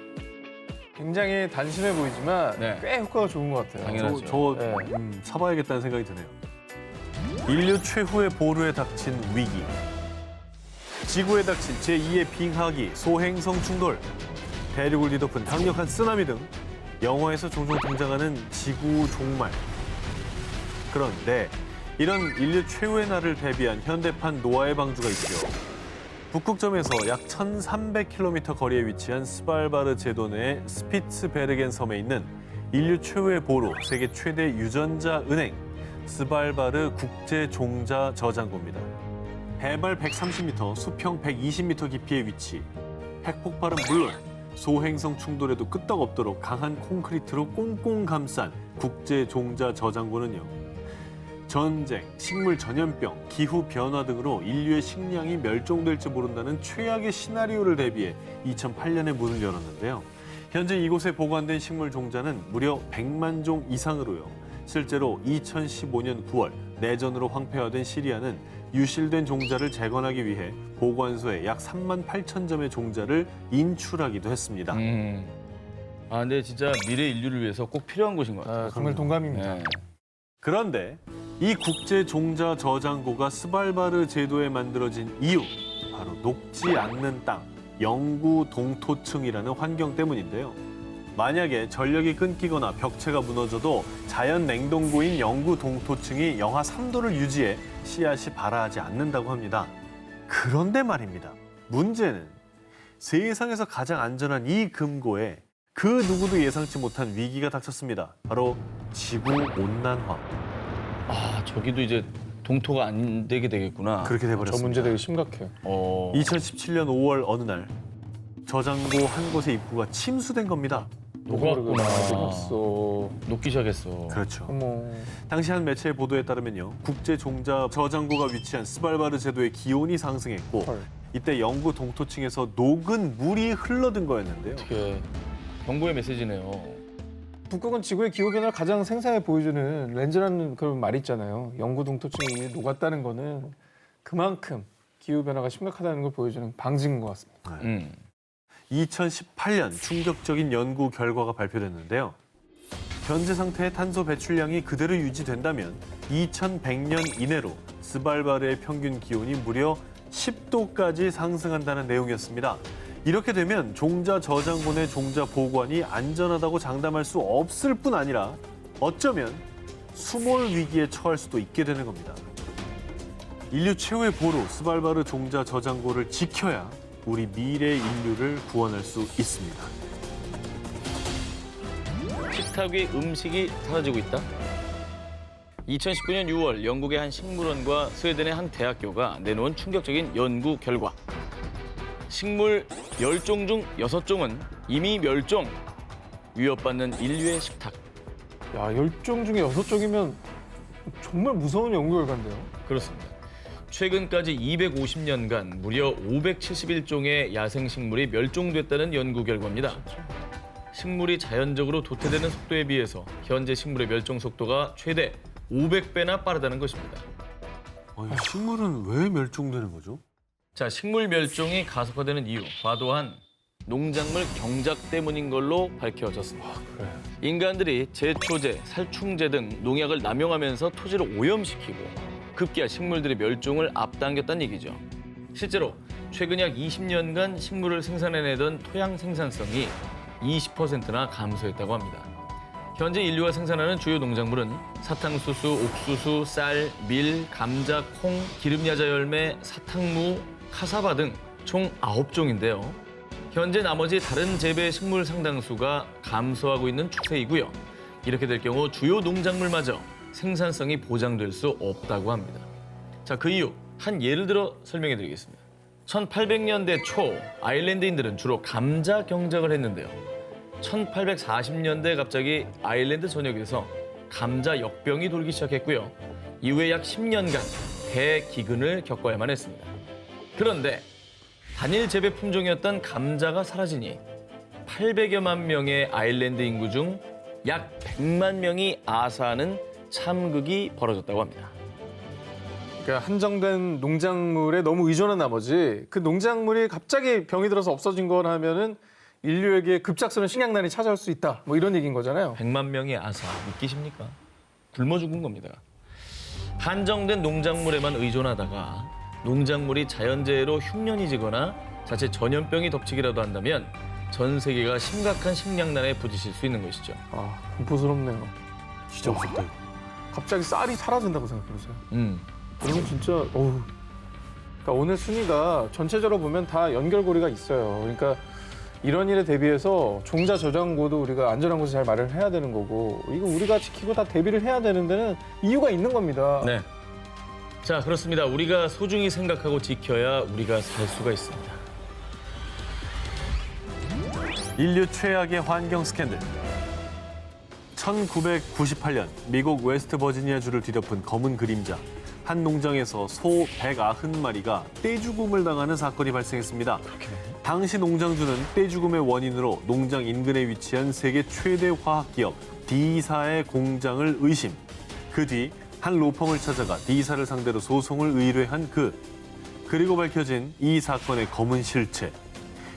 굉장히 단순해 보이지만 네. 꽤 효과가 좋은 것 같아요. 당연하죠. 저 네. 사봐야겠다는 생각이 드네요. 인류 최후의 보루에 닥친 위기. 지구에 닥친 제2의 빙하기, 소행성 충돌, 대륙을 뒤덮은 강력한 쓰나미 등 영화에서 종종 등장하는 지구 종말. 그런데 이런 인류 최후의 날을 대비한 현대판 노아의 방주가 있죠. 북극점에서 약 1,300km 거리에 위치한 스발바르 제도 내 스피츠베르겐 섬에 있는 인류 최후의 보루, 세계 최대 유전자 은행, 스발바르 국제종자 저장고입니다. 해발 130m, 수평 120m 깊이의 위치. 핵폭발은 물론 소행성 충돌에도 끄떡없도록 강한 콘크리트로 꽁꽁 감싼 국제종자 저장고는요. 전쟁, 식물 전염병, 기후 변화 등으로 인류의 식량이 멸종될지 모른다는 최악의 시나리오를 대비해 2008년에 문을 열었는데요. 현재 이곳에 보관된 식물 종자는 무려 100만 종 이상으로요. 실제로 2015년 9월 내전으로 황폐화된 시리아는 유실된 종자를 재건하기 위해 보관소에 약 3만 8천 점의 종자를 인출하기도 했습니다. 아, 근데 진짜 미래 인류를 위해서 꼭 필요한 곳인 것 같아요. 아, 정말 동감입니다. 네. 그런데 이 국제 종자 저장고가 스발바르 제도에 만들어진 이유, 바로 녹지 않는 땅, 영구 동토층이라는 환경 때문인데요. 만약에 전력이 끊기거나 벽체가 무너져도 자연 냉동고인 영구 동토층이 영하 3도를 유지해 씨앗이 발아하지 않는다고 합니다. 그런데 말입니다. 문제는 세상에서 가장 안전한 이 금고에 그 누구도 예상치 못한 위기가 닥쳤습니다. 바로 지구 온난화. 아, 저기도 이제 동토가 안 되게 되겠구나. 그렇게 저 돼버렸습니다. 문제 되게 심각해요. 2017년 5월 어느 날 저장고 한 곳의 입구가 침수된 겁니다. 녹았구나. 녹았어. 녹기 시작했어. 그렇죠. 어머. 당시 한 매체의 보도에 따르면요. 국제 종자 저장고가 위치한 스발바르 제도의 기온이 상승했고 헐. 이때 영구 동토층에서 녹은 물이 흘러든 거였는데요. 어떻게 경고의 메시지네요. 북극은 지구의 기후 변화를 가장 생생하게 보여주는 렌즈라는 그런 말이 있잖아요. 영구 동토층이 녹았다는 거는 그만큼 기후 변화가 심각하다는 걸 보여주는 방증인 것 같습니다. 2018년 충격적인 연구 결과가 발표됐는데요. 현재 상태의 탄소 배출량이 그대로 유지된다면 2100년 이내로 스발바르의 평균 기온이 무려 10도까지 상승한다는 내용이었습니다. 이렇게 되면 종자 저장고의 종자 보관이 안전하다고 장담할 수 없을 뿐 아니라 어쩌면 수몰 위기에 처할 수도 있게 되는 겁니다. 인류 최후의 보루 스발바르 종자 저장고를 지켜야 우리 미래 인류를 구원할 수 있습니다. 식탁 위 음식이 사라지고 있다? 2019년 6월 영국의 한 식물원과 스웨덴의 한 대학교가 내놓은 충격적인 연구 결과. 식물 10종 중 6종은 이미 멸종, 위협받는 인류의 식탁. 야, 10종 중에 6종이면 정말 무서운 연구 결과인데요. 그렇습니다. 최근까지 250년간 무려 571종의 야생식물이 멸종됐다는 연구 결과입니다. 식물이 자연적으로 도태되는 속도에 비해서 현재 식물의 멸종 속도가 최대 500배나 빠르다는 것입니다. 아니, 식물은 왜 멸종되는 거죠? 자, 식물 멸종이 가속화되는 이유, 과도한 농작물 경작 때문인 걸로 밝혀졌습니다. 인간들이 제초제, 살충제 등 농약을 남용하면서 토지를 오염시키고 급기야 식물들의 멸종을 앞당겼다는 얘기죠. 실제로 최근 약 20년간 식물을 생산해내던 토양 생산성이 20%나 감소했다고 합니다. 현재 인류가 생산하는 주요 농작물은 사탕수수, 옥수수, 쌀, 밀, 감자, 콩, 기름야자 열매, 사탕무, 카사바 등 총 9종인데요. 현재 나머지 다른 재배 식물 상당수가 감소하고 있는 추세이고요. 이렇게 될 경우 주요 농작물마저 생산성이 보장될 수 없다고 합니다. 자, 그 이유 한 예를 들어 설명해 드리겠습니다. 1800년대 초 아일랜드인들은 주로 감자 경작을 했는데요. 1840년대 갑자기 아일랜드 전역에서 감자 역병이 돌기 시작했고요. 이후에 약 10년간 대기근을 겪어야만 했습니다. 그런데 단일 재배 품종이었던 감자가 사라지니 800여만 명의 아일랜드 인구 중 약 100만 명이 아사하는 참극이 벌어졌다고 합니다. 그러니까 한정된 농작물에 너무 의존한 나머지 그 농작물이 갑자기 병이 들어서 없어진 거라면은 인류에게 급작스러운 식량난이 찾아올 수 있다. 뭐 이런 얘기인 거잖아요. 100만 명의 아사 믿기십니까? 굶어 죽은 겁니다. 한정된 농작물에만 의존하다가 농작물이 자연재해로 흉년이 지거나 자칫 전염병이 덮치기라도 한다면 전 세계가 심각한 식량난에 부딪힐 수 있는 것이죠. 아, 공포스럽네요. 진짜 무섭다. 갑자기 쌀이 사라진다고 생각해보세요. 그러면 진짜 어우. 그러니까 오늘 순위가 전체적으로 보면 다 연결고리가 있어요. 그러니까 이런 일에 대비해서 종자 저장고도 우리가 안전한 곳에 잘 마련을 해야 되는 거고 이거 우리가 지키고 다 대비를 해야 되는 데는 이유가 있는 겁니다. 네. 자, 그렇습니다. 우리가 소중히 생각하고 지켜야 우리가 살 수가 있습니다. 인류 최악의 환경 스캔들. 1998년 미국 웨스트 버지니아주를 뒤덮은 검은 그림자. 한 농장에서 소 190마리가 떼죽음을 당하는 사건이 발생했습니다. 당시 농장주는 떼죽음의 원인으로 농장 인근에 위치한 세계 최대 화학기업 D사의 공장을 의심. 그 뒤 한 로펌을 찾아가 D사를 상대로 소송을 의뢰한 그리고 밝혀진 이 사건의 검은 실체.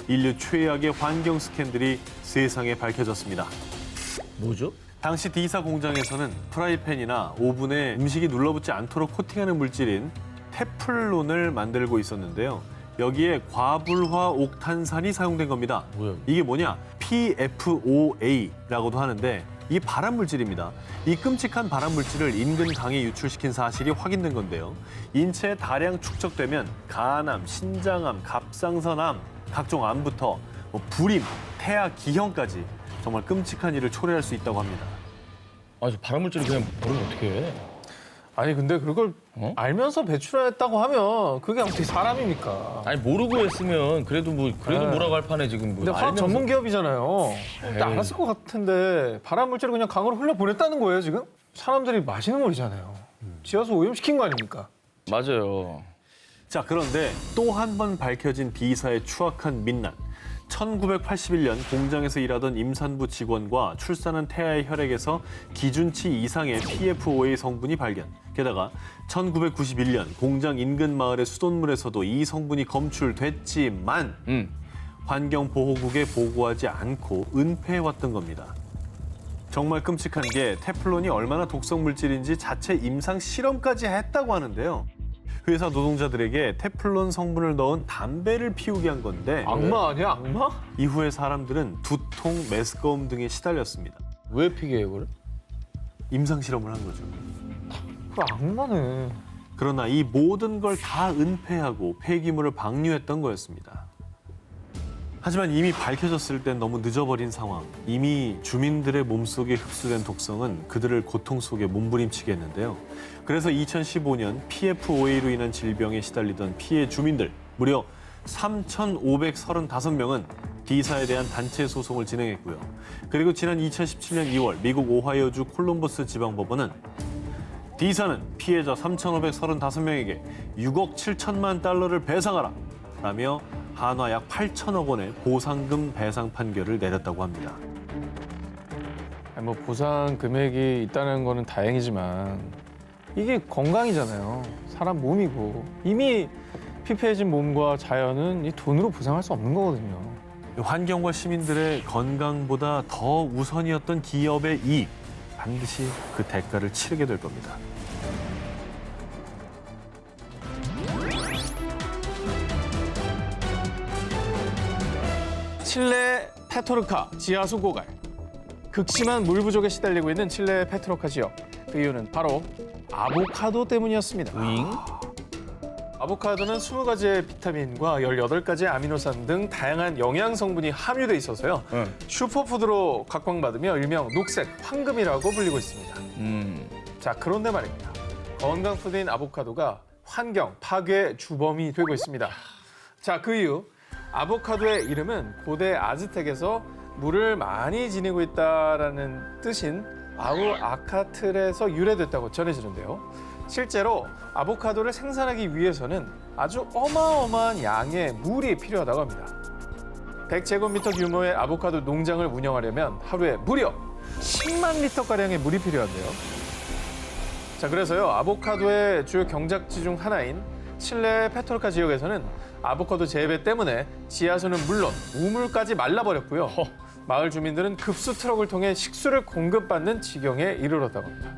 인류 최악의 환경 스캔들이 세상에 밝혀졌습니다. 뭐죠? 당시 D사 공장에서는 프라이팬이나 오븐에 음식이 눌러붙지 않도록 코팅하는 물질인 테플론을 만들고 있었는데요. 여기에 과불화 옥탄산이 사용된 겁니다. 뭐야? 이게 뭐냐? PFOA라고도 하는데 이 발암 물질입니다. 이 끔찍한 발암 물질을 인근 강에 유출시킨 사실이 확인된 건데요. 인체에 다량 축적되면 간암, 신장암, 갑상선암, 각종 암부터 불임, 태아, 기형까지 정말 끔찍한 일을 초래할 수 있다고 합니다. 아, 저 발암물질을 그냥 버리면 어떻게 해? 아니 근데 그걸 알면서 배출했다고 하면 그게 어떻게 사람입니까? 아니, 모르고 했으면 그래도 뭐라고 할 판에 지금 뭐 근데 화학 알면서. 전문 기업이잖아요. 근데 에이. 알았을 것 같은데 발암 물질을 그냥 강으로 흘려 보냈다는 거예요 지금? 사람들이 마시는 물이잖아요. 지하수 오염시킨 거 아닙니까? 맞아요. 자, 그런데 또 한 번 밝혀진 D사의 추악한 민난. 1981년 공장에서 일하던 임산부 직원과 출산한 태아의 혈액에서 기준치 이상의 PFOA 성분이 발견. 게다가 1991년 공장 인근 마을의 수돗물에서도 이 성분이 검출됐지만 환경보호국에 보고하지 않고 은폐해왔던 겁니다. 정말 끔찍한 게 테플론이 얼마나 독성 물질인지 자체 임상 실험까지 했다고 하는데요. 회사 노동자들에게 테플론 성분을 넣은 담배를 피우게 한 건데 악마 아니야, 악마? 이후에 사람들은 두통, 메스꺼움 등에 시달렸습니다. 왜 피게 그래? 임상 실험을 한 거죠. 그 악마네. 그러나 이 모든 걸 다 은폐하고 폐기물을 방류했던 거였습니다. 하지만 이미 밝혀졌을 땐 너무 늦어버린 상황. 이미 주민들의 몸속에 흡수된 독성은 그들을 고통 속에 몸부림치게 했는데요. 그래서 2015년 PFOA로 인한 질병에 시달리던 피해 주민들 무려 3,535명은 D사에 대한 단체 소송을 진행했고요. 그리고 지난 2017년 2월 미국 오하이오주 콜럼버스 지방법원은 D사는 피해자 3,535명에게 6억 7천만 달러를 배상하라 라며 한화 약 8천억 원의 보상금 배상 판결을 내렸다고 합니다. 아니, 뭐 보상 금액이 있다는 거는 다행이지만 이게 건강이잖아요. 사람 몸이고 이미 피폐해진 몸과 자연은 이 돈으로 보상할 수 없는 거거든요. 환경과 시민들의 건강보다 더 우선이었던 기업의 이익, 반드시 그 대가를 치르게 될 겁니다. 칠레 페토르카 지하수 고갈. 극심한 물 부족에 시달리고 있는 칠레 페토르카 지역. 그 이유는 바로 아보카도 때문이었습니다. 윙? 아보카도는 20가지의 비타민과 18가지의 아미노산 등 다양한 영양 성분이 함유돼 있어서요. 슈퍼푸드로 각광받으며 일명 녹색 황금이라고 불리고 있습니다. 자, 그런데 말입니다. 건강 푸드인 아보카도가 환경 파괴의 주범이 되고 있습니다. 자, 그 이유. 아보카도의 이름은 고대 아즈텍에서 물을 많이 지니고 있다라는 뜻인 아우아카틀에서 유래됐다고 전해지는데요. 실제로 아보카도를 생산하기 위해서는 아주 어마어마한 양의 물이 필요하다고 합니다. 100제곱미터 규모의 아보카도 농장을 운영하려면 하루에 무려 10만 리터가량의 물이 필요한데요. 자, 그래서요, 아보카도의 주요 경작지 중 하나인 칠레 페토르카 지역에서는 아보카도 재배 때문에 지하수는 물론 우물까지 말라버렸고요. 마을 주민들은 급수 트럭을 통해 식수를 공급받는 지경에 이르렀다고 합니다.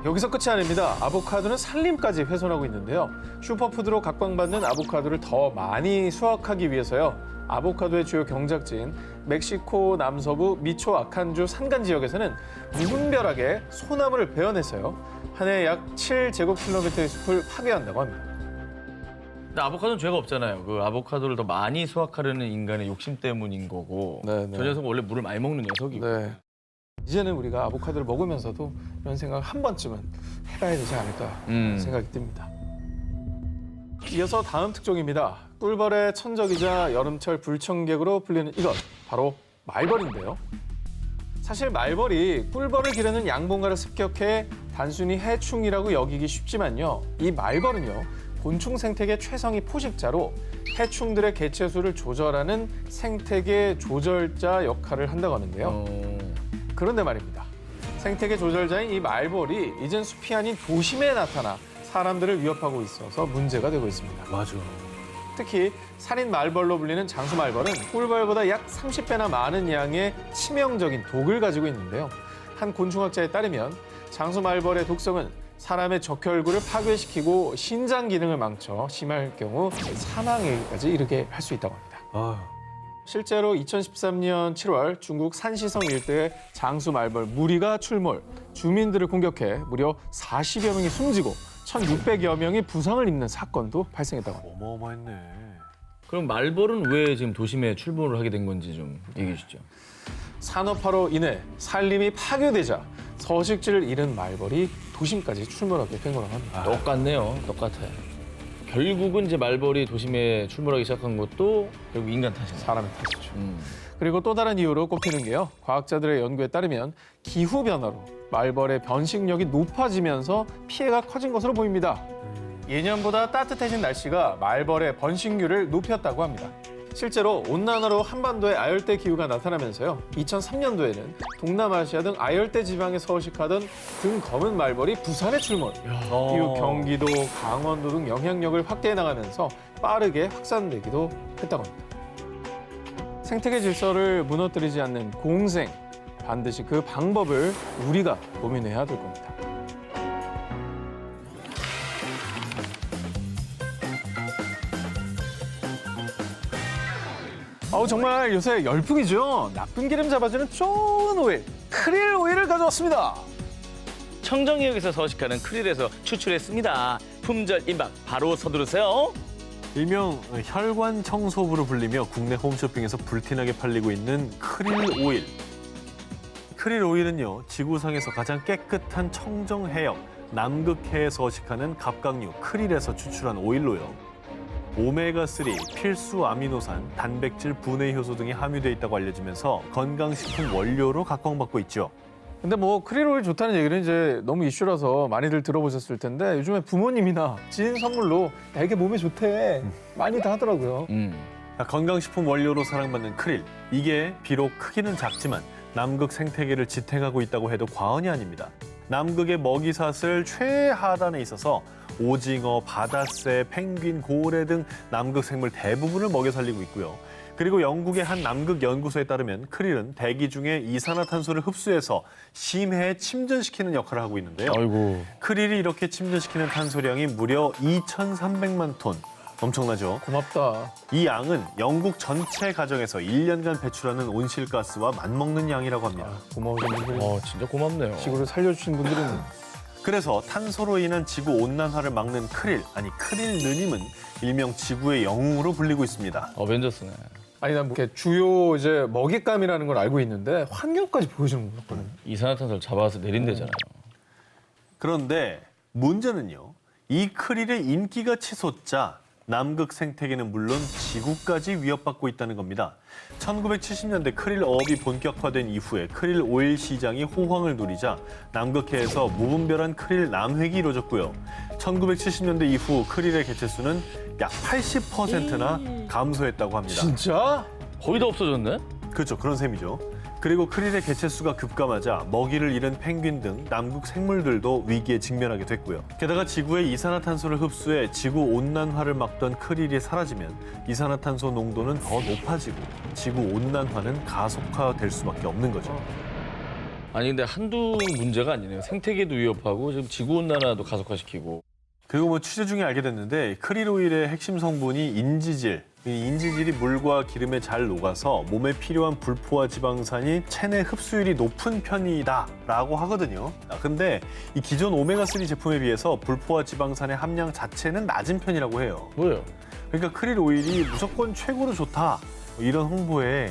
여기서 끝이 아닙니다. 아보카도는 산림까지 훼손하고 있는데요. 슈퍼푸드로 각광받는 아보카도를 더 많이 수확하기 위해서요. 아보카도의 주요 경작지인 멕시코 남서부 미초아칸주 산간 지역에서는 무분별하게 소나무를 베어내서요. 한 해 약 7제곱킬로미터의 숲을 파괴한다고 합니다. 근데 아보카도는 죄가 없잖아요. 그 아보카도를 더 많이 수확하려는 인간의 욕심 때문인 거고. 네, 네. 저 녀석은 원래 물을 많이 먹는 녀석이고. 네. 이제는 우리가 아보카도를 먹으면서도 이런 생각을 한 번쯤은 해봐야 되지 않을까 생각이 듭니다. 이어서 다음 특종입니다. 꿀벌의 천적이자 여름철 불청객으로 불리는 이것, 바로 말벌인데요. 사실 말벌이 꿀벌을 기르는 양봉가를 습격해 단순히 해충이라고 여기기 쉽지만요. 이 말벌은요, 곤충 생태계 최상위 포식자로 해충들의 개체수를 조절하는 생태계 조절자 역할을 한다고 하는데요. 그런데 말입니다. 생태계 조절자인 이 말벌이 이젠 숲이 아닌 도심에 나타나 사람들을 위협하고 있어서 문제가 되고 있습니다. 맞아. 특히 살인 말벌로 불리는 장수 말벌은 꿀벌보다 약 30배나 많은 양의 치명적인 독을 가지고 있는데요. 한 곤충학자에 따르면 장수 말벌의 독성은 사람의 적혈구를 파괴시키고 신장 기능을 망쳐 심할 경우 사망에까지 이르게 할 수 있다고 합니다. 아유. 실제로 2013년 7월 중국 산시성 일대에 장수 말벌 무리가 출몰, 주민들을 공격해 무려 40여 명이 숨지고 1,600여 명이 부상을 입는 사건도 발생했다고 합니다. 어마어마했네. 그럼 말벌은 왜 지금 도심에 출몰을 하게 된 건지 좀 얘기해 주시죠. 산업화로 인해 산림이 파괴되자 서식지를 잃은 말벌이 도심까지 출몰하게 된 거라고 합니다. 똑같네요. 똑같아요. 결국은 이제 말벌이 도심에 출몰하기 시작한 것도 결국 인간 탓이에요. 사람의 탓이죠. 그리고 또 다른 이유로 꼽히는 게요. 과학자들의 연구에 따르면 기후변화로 말벌의 번식력이 높아지면서 피해가 커진 것으로 보입니다. 예년보다 따뜻해진 날씨가 말벌의 번식률을 높였다고 합니다. 실제로 온난화로 한반도에 아열대 기후가 나타나면서요. 2003년도에는 동남아시아 등 아열대 지방에 서식하던 등 검은 말벌이 부산에 출몰. 이후 경기도, 강원도 등 영향력을 확대해 나가면서 빠르게 확산되기도 했다고 합니다. 생태계 질서를 무너뜨리지 않는 공생, 반드시 그 방법을 우리가 고민해야 될 겁니다. 정말 요새 열풍이죠. 나쁜 기름 잡아주는 좋은 오일, 크릴 오일을 가져왔습니다. 청정지역에서 서식하는 크릴에서 추출했습니다. 품절 임박 바로 서두르세요. 일명 혈관 청소부로 불리며 국내 홈쇼핑에서 불티나게 팔리고 있는 크릴 오일. 크릴 오일은요, 지구상에서 가장 깨끗한 청정 해역 남극해에 서식하는 갑각류 크릴에서 추출한 오일로요. 오메가3, 필수 아미노산, 단백질, 분해 효소 등이 함유돼 있다고 알려지면서 건강식품 원료로 각광받고 있죠. 근데 뭐 크릴 오일 좋다는 얘기는 이제 너무 이슈라서 많이들 들어보셨을 텐데 요즘에 부모님이나 지인 선물로 애기 몸에 좋대 많이들 하더라고요. 건강식품 원료로 사랑받는 크릴. 이게 비록 크기는 작지만 남극 생태계를 지탱하고 있다고 해도 과언이 아닙니다. 남극의 먹이사슬 최하단에 있어서 오징어, 바다새, 펭귄, 고래 등 남극 생물 대부분을 먹여 살리고 있고요. 그리고 영국의 한 남극 연구소에 따르면 크릴은 대기 중에 이산화탄소를 흡수해서 심해에 침전시키는 역할을 하고 있는데요. 아이고. 크릴이 이렇게 침전시키는 탄소량이 무려 2,300만 톤. 엄청나죠? 고맙다. 이 양은 영국 전체 가정에서 1년간 배출하는 온실가스와 맞먹는 양이라고 합니다. 고마우신 분들, 진짜 고맙네요. 지구를 살려주신 분들은 그래서 탄소로 인한 지구 온난화를 막는 크릴, 아니 크릴 느님은 일명 지구의 영웅으로 불리고 있습니다. 어벤져스네. 아니 난 뭐 이렇게 주요 이제 먹잇감이라는 걸 알고 있는데 환경까지 보여주는 거거든요. 이산화탄소를 잡아서 내린대잖아요. 그런데 문제는요, 이 크릴의 인기가 치솟자 남극 생태계는 물론 지구까지 위협받고 있다는 겁니다. 1970년대 크릴 어업이 본격화된 이후에 크릴 오일 시장이 호황을 누리자 남극해에서 무분별한 크릴 남획이 이루어졌고요. 1970년대 이후 크릴의 개체수는 약 80%나 감소했다고 합니다. 진짜? 거의 다 없어졌네? 그렇죠. 그런 셈이죠. 그리고 크릴의 개체수가 급감하자 먹이를 잃은 펭귄 등 남극 생물들도 위기에 직면하게 됐고요. 게다가 지구의 이산화탄소를 흡수해 지구 온난화를 막던 크릴이 사라지면 이산화탄소 농도는 더 높아지고 지구 온난화는 가속화될 수밖에 없는 거죠. 아니 근데 한두 문제가 아니네요. 생태계도 위협하고 지금 지구온난화도 가속화시키고. 그리고 뭐 취재 중에 알게 됐는데 크릴 오일의 핵심 성분이 인지질. 이 인지질이 물과 기름에 잘 녹아서 몸에 필요한 불포화 지방산이 체내 흡수율이 높은 편이다라고 하거든요. 근데 이 기존 오메가3 제품에 비해서 불포화 지방산의 함량 자체는 낮은 편이라고 해요. 뭐예요? 그러니까 크릴 오일이 무조건 최고로 좋다. 이런 홍보에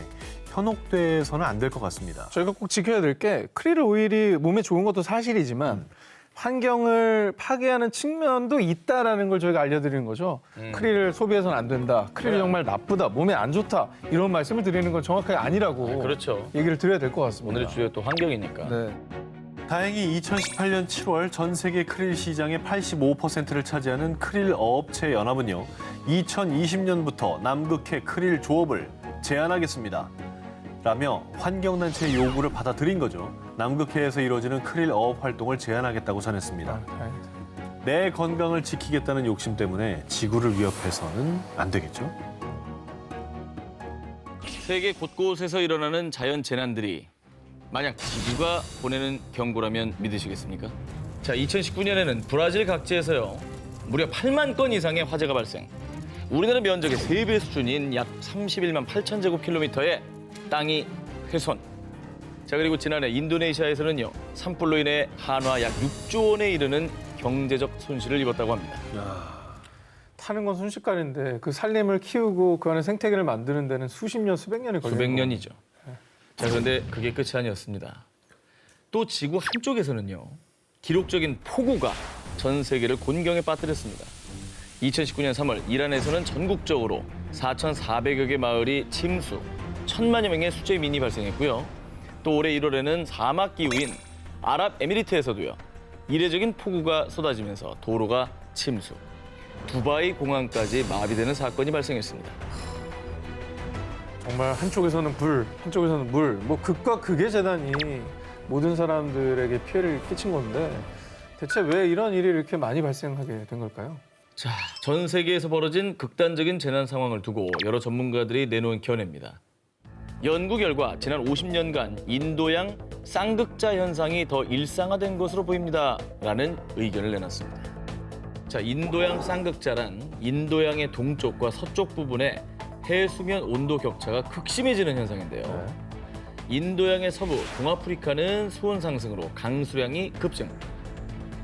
현혹돼서는 안 될 것 같습니다. 저희가 꼭 지켜야 될 게 크릴 오일이 몸에 좋은 것도 사실이지만 환경을 파괴하는 측면도 있다라는 걸 저희가 알려드리는 거죠. 크릴을 소비해서는 안 된다. 크릴이 정말 나쁘다. 몸에 안 좋다. 이런 말씀을 드리는 건 정확하게 아니라고 그렇죠. 얘기를 드려야 될 것 같습니다. 오늘의 주제가 또 환경이니까. 네. 다행히 2018년 7월 전 세계 크릴 시장의 85%를 차지하는 크릴 어업체 연합은요, 2020년부터 남극해 크릴 조업을 제한하겠습니다. 라며 환경단체의 요구를 받아들인 거죠. 남극해에서 이루어지는 크릴 어업 활동을 제한하겠다고 전했습니다. 다행이다. 내 건강을 지키겠다는 욕심 때문에 지구를 위협해서는 안 되겠죠? 세계 곳곳에서 일어나는 자연 재난들이 만약 지구가 보내는 경고라면 믿으시겠습니까? 자, 2019년에는 브라질 각지에서요, 무려 8만 건 이상의 화재가 발생. 우리나라 면적의 3배 수준인 약 31만 8천 제곱킬로미터의 땅이 훼손. 자, 그리고 지난해 인도네시아에서는요, 산불로 인해 한화 약 6조 원에 이르는 경제적 손실을 입었다고 합니다. 타는 건 순식간인데 그 산림을 키우고 그 안에 생태계를 만드는 데는 수십 년, 수백 년이 걸리는 수백 거예요. 년이죠. 자, 그런데 그게 끝이 아니었습니다. 또 지구 한쪽에서는요, 기록적인 폭우가 전 세계를 곤경에 빠뜨렸습니다. 2019년 3월 이란에서는 전국적으로 4,400여 개 마을이 침수, 1,000만여 명의 수재민이 발생했고요. 또 올해 1월에는 사막 기후인 아랍에미리트에서도요, 이례적인 폭우가 쏟아지면서 도로가 침수, 두바이 공항까지 마비되는 사건이 발생했습니다. 정말 한쪽에서는 불, 한쪽에서는 물, 뭐 극과 극의 재난이 모든 사람들에게 피해를 끼친 건데 대체 왜 이런 일이 이렇게 많이 발생하게 된 걸까요? 자, 전 세계에서 벌어진 극단적인 재난 상황을 두고 여러 전문가들이 내놓은 견해입니다. 연구 결과 지난 50년간 인도양 쌍극자 현상이 더 일상화된 것으로 보입니다라는 의견을 내놨습니다. 자, 인도양 쌍극자란 인도양의 동쪽과 서쪽 부분에 해수면 온도 격차가 극심해지는 현상인데요. 인도양의 서부, 동아프리카는 수온 상승으로 강수량이 급증.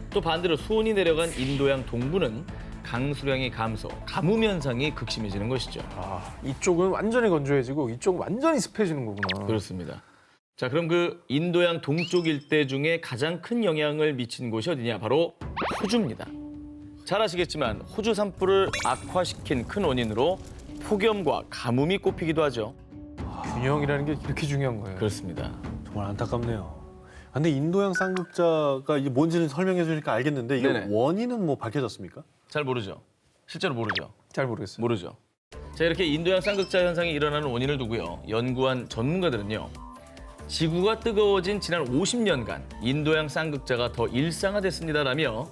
또 반대로 수온이 내려간 인도양 동부는 강수량이 감소, 가뭄 현상이 극심해지는 것이죠. 아, 이쪽은 완전히 건조해지고 이쪽은 완전히 습해지는 거구나. 그렇습니다. 자, 그럼 그 인도양 동쪽 일대 중에 가장 큰 영향을 미친 곳이 어디냐? 바로 호주입니다. 잘 아시겠지만 호주 산불을 악화시킨 큰 원인으로 폭염과 가뭄이 꼽히기도 하죠. 균형이라는 게 이렇게 중요한 거예요. 그렇습니다. 정말 안타깝네요. 근데 인도양 쌍극자가 이게 뭔지는 설명해 주니까 알겠는데 이게 네네. 원인은 뭐 밝혀졌습니까? 잘 모르죠. 실제로 모르죠. 잘 모르겠어요. 모르죠. 자, 이렇게 인도양 쌍극자 현상이 일어나는 원인을 두고요. 연구한 전문가들은요. 지구가 뜨거워진 지난 50년간 인도양 쌍극자가 더 일상화됐습니다라며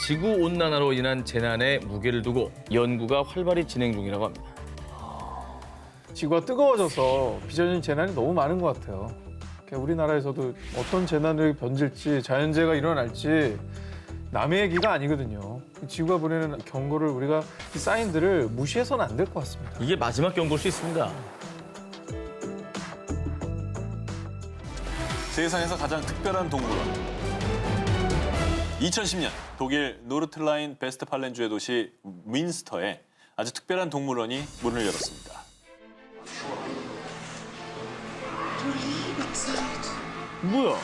지구온난화로 인한 재난에 무게를 두고 연구가 활발히 진행 중이라고 합니다. 지구가 뜨거워져서 빚어진 재난이 너무 많은 것 같아요. 우리나라에서도 어떤 재난을 번질지 자연재해가 일어날지 남의 얘기가 아니거든요. 지구가 보내는 경고를 우리가 이 사인들을 무시해서는 안 될 것 같습니다. 이게 마지막 경고일 수 있습니다. 세상에서 가장 특별한 동물원. 2010년 독일 노르틀라인 베스트팔렌주의 도시 윈스터에 아주 특별한 동물원이 문을 열었습니다. 뭐야?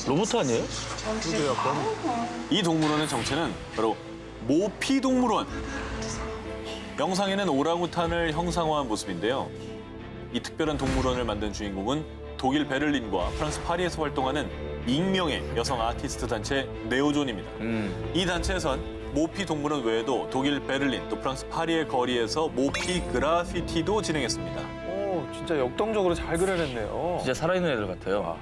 로봇 아니에요? 이 동물원의 정체는 바로 모피 동물원. 영상에는 오랑우탄을 형상화한 모습인데요. 이 특별한 동물원을 만든 주인공은 독일 베를린과 프랑스 파리에서 활동하는 익명의 여성 아티스트 단체 네오존입니다. 이 단체에선 모피 동물원 외에도 독일 베를린 또 프랑스 파리의 거리에서 모피 그라피티도 진행했습니다. 오, 진짜 역동적으로 잘 그려냈네요. 진짜 살아있는 애들 같아요.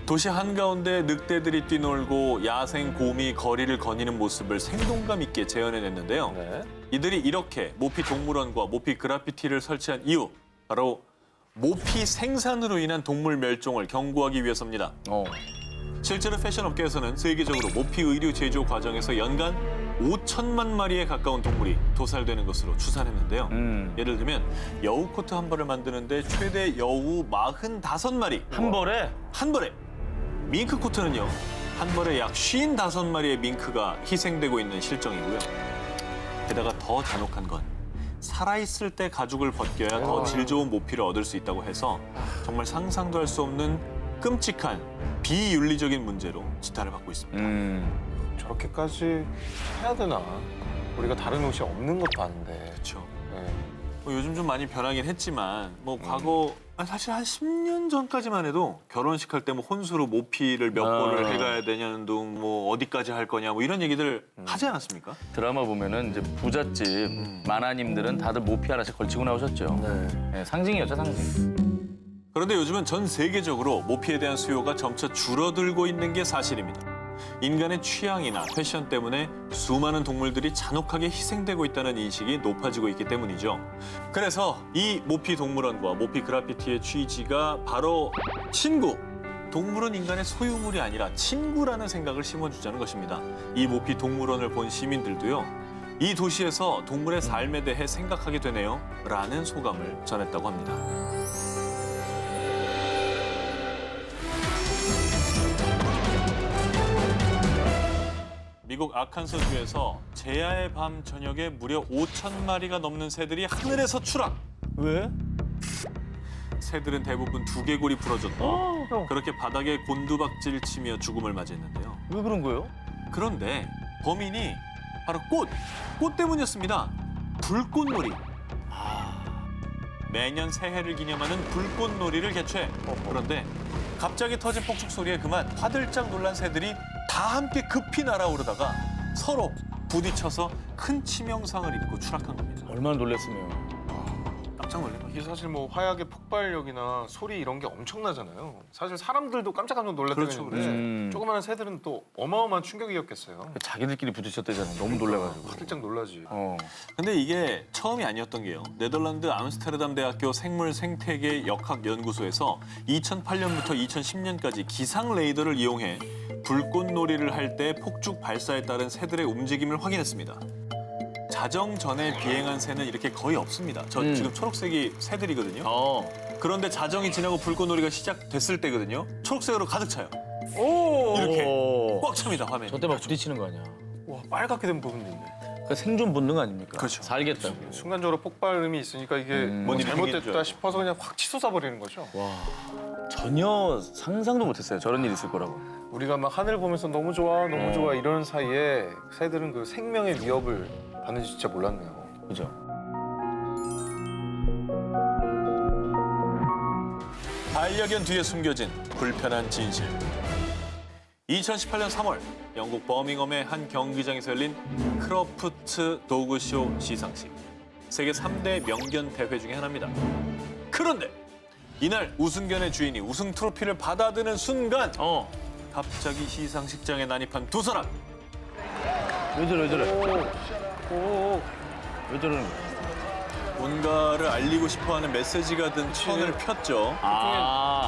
도시 한가운데 늑대들이 뛰놀고 야생 곰이 거리를 거니는 모습을 생동감 있게 재현해냈는데요. 네. 이들이 이렇게 모피 동물원과 모피 그라피티를 설치한 이유, 바로 모피 생산으로 인한 동물 멸종을 경고하기 위해서입니다. 실제로 패션 업계에서는 세계적으로 모피 의류 제조 과정에서 연간 5천만 마리에 가까운 동물이 도살되는 것으로 추산했는데요. 예를 들면 여우 코트 한 벌을 만드는데 최대 여우 45마리. 한 벌에? 한 벌에. 밍크 코트는요. 한 벌에 약 55마리의 밍크가 희생되고 있는 실정이고요. 게다가 더 잔혹한 건 살아있을 때 가죽을 벗겨야 더 질 좋은 모피를 얻을 수 있다고 해서 정말 상상도 할 수 없는 끔찍한 비윤리적인 문제로 지탄을 받고 있습니다. 저렇게까지 해야 되나? 우리가 다른 옷이 없는 것도 아닌데. 그렇죠. 네. 뭐 요즘 좀 많이 변하긴 했지만 뭐 과거 사실 한 10년 전까지만 해도 결혼식 할 때 뭐 혼수로 모피를 몇 번을 해가야 되냐는 둥 뭐 어디까지 할 거냐 뭐 이런 얘기들 하지 않았습니까? 드라마 보면은 이제 부잣집 마나님들은 다들 모피 하나씩 걸치고 나오셨죠. 네, 상징이었죠, 상징. 그런데 요즘은 전 세계적으로 모피에 대한 수요가 점차 줄어들고 있는 게 사실입니다. 인간의 취향이나 패션 때문에 수많은 동물들이 잔혹하게 희생되고 있다는 인식이 높아지고 있기 때문이죠. 그래서 이 모피 동물원과 모피 그라피티의 취지가 바로 친구! 동물은 인간의 소유물이 아니라 친구라는 생각을 심어주자는 것입니다. 이 모피 동물원을 본 시민들도요. 이 도시에서 동물의 삶에 대해 생각하게 되네요. 라는 소감을 전했다고 합니다. 미국 아칸소주에서 제야의 밤 저녁에 무려 5천 마리가 넘는 새들이 하늘에서 추락. 왜? 새들은 대부분 두개골이 부러졌다. 그렇게 바닥에 곤두박질 치며 죽음을 맞이했는데요. 왜 그런 거예요? 그런데 범인이 바로 꽃 때문이었습니다. 불꽃놀이. 매년 새해를 기념하는 불꽃놀이를 개최. 그런데 갑자기 터진 폭죽 소리에 그만 화들짝 놀란 새들이 다 함께 급히 날아오르다가 서로 부딪혀서 큰 치명상을 입고 추락한 겁니다. 얼마나 놀랐으면. 깜짝 놀래요. 이게 사실 뭐 화약의 폭발력이나 소리 이런 게 엄청나잖아요. 사실 사람들도 깜짝깜짝 놀랐다는 그렇죠, 건데 조그마한 새들은 또 어마어마한 충격이었겠어요. 자기들끼리 부딪혔대잖아요. 너무 놀래가지고. 화들짝 놀라지. 근데 이게 처음이 아니었던 게요. 네덜란드 암스테르담 대학교 생물 생태계 역학 연구소에서 2008년부터 2010년까지 기상 레이더를 이용해 불꽃놀이를 할 때 폭죽 발사에 따른 새들의 움직임을 확인했습니다. 자정 전에 비행한 새는 이렇게 거의 없습니다. 저 지금 초록색이 새들이거든요. 그런데 자정이 지나고 불꽃놀이가 시작됐을 때거든요. 초록색으로 가득 차요. 이렇게 꽉 찹니다, 화면이. 저때 막 부딪히는 거 아니야. 와, 빨갛게 된 부분도 있네. 그 생존 본능 아닙니까? 그렇죠. 살겠다고. 순간적으로 폭발음이 있으니까 이게 뭐 뭔 일이 생긴 줄 잘못됐다 알고. 싶어서 그냥 확 치솟아 버리는 거죠. 전혀 상상도 못했어요. 저런 일이 있을 거라고. 우리가 막 하늘 보면서 너무 좋아, 너무 좋아 이러는 사이에 새들은 그 생명의 위협을 받는지 진짜 몰랐네요. 그죠? 반려견 뒤에 숨겨진 불편한 진실. 2018년 3월 영국 버밍엄의 한 경기장에서 열린 크로프트 도그쇼 시상식. 세계 3대 명견 대회 중에 하나입니다. 그런데 이날 우승견의 주인이 우승 트로피를 받아드는 순간 갑자기 시상식장에 난입한 두 사람. 왜 저래, 왜 저래? 왜 저러는 거야? 뭔가를 알리고 싶어하는 메시지가 든 천을 폈죠.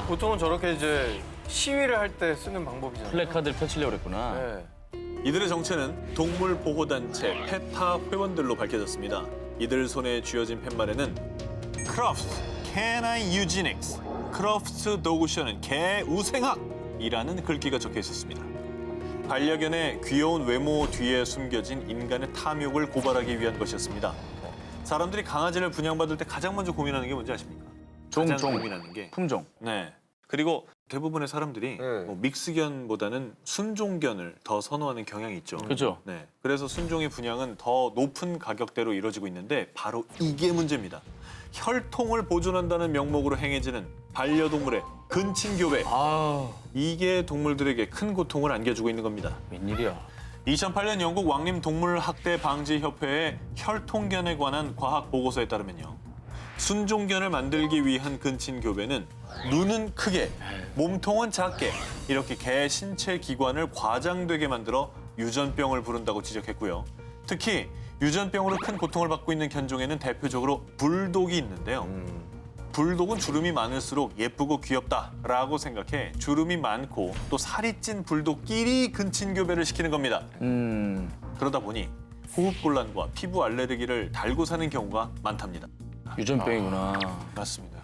보통은 저렇게 이제 시위를 할 때 쓰는 방법이잖아요. 플래카드를 펼치려고 그랬구나. 네. 이들의 정체는 동물 보호단체 페타 회원들로 밝혀졌습니다. 이들 손에 쥐어진 팻말에는 크로프트 캐나인 유지닉스, 크로프트 도그쇼는 개 우생학이라는 글귀가 적혀 있었습니다. 반려견의 귀여운 외모 뒤에 숨겨진 인간의 탐욕을 고발하기 위한 것이었습니다. 사람들이 강아지를 분양받을 때 가장 먼저 고민하는 게 뭔지 아십니까? 가장 고민하는 게 품종. 네. 그리고 대부분의 사람들이 네. 뭐 믹스견보다는 순종견을 더 선호하는 경향이 있죠. 그죠? 네. 그래서 순종의 분양은 더 높은 가격대로 이루어지고 있는데 바로 이게 문제입니다. 혈통을 보존한다는 명목으로 행해지는 반려동물의 근친교배. 이게 동물들에게 큰 고통을 안겨주고 있는 겁니다. 웬일이야. 2008년 영국 왕립동물학대 방지협회의 혈통견에 관한 과학 보고서에 따르면요. 순종견을 만들기 위한 근친교배는 눈은 크게, 몸통은 작게 이렇게 개 신체 기관을 과장되게 만들어 유전병을 부른다고 지적했고요. 특히 유전병으로 큰 고통을 받고 있는 견종에는 대표적으로 불독이 있는데요. 불독은 주름이 많을수록 예쁘고 귀엽다라고 생각해 주름이 많고 또 살이 찐 불독끼리 근친교배를 시키는 겁니다. 그러다 보니 호흡곤란과 피부 알레르기를 달고 사는 경우가 많답니다. 유전병이구나. 맞습니다.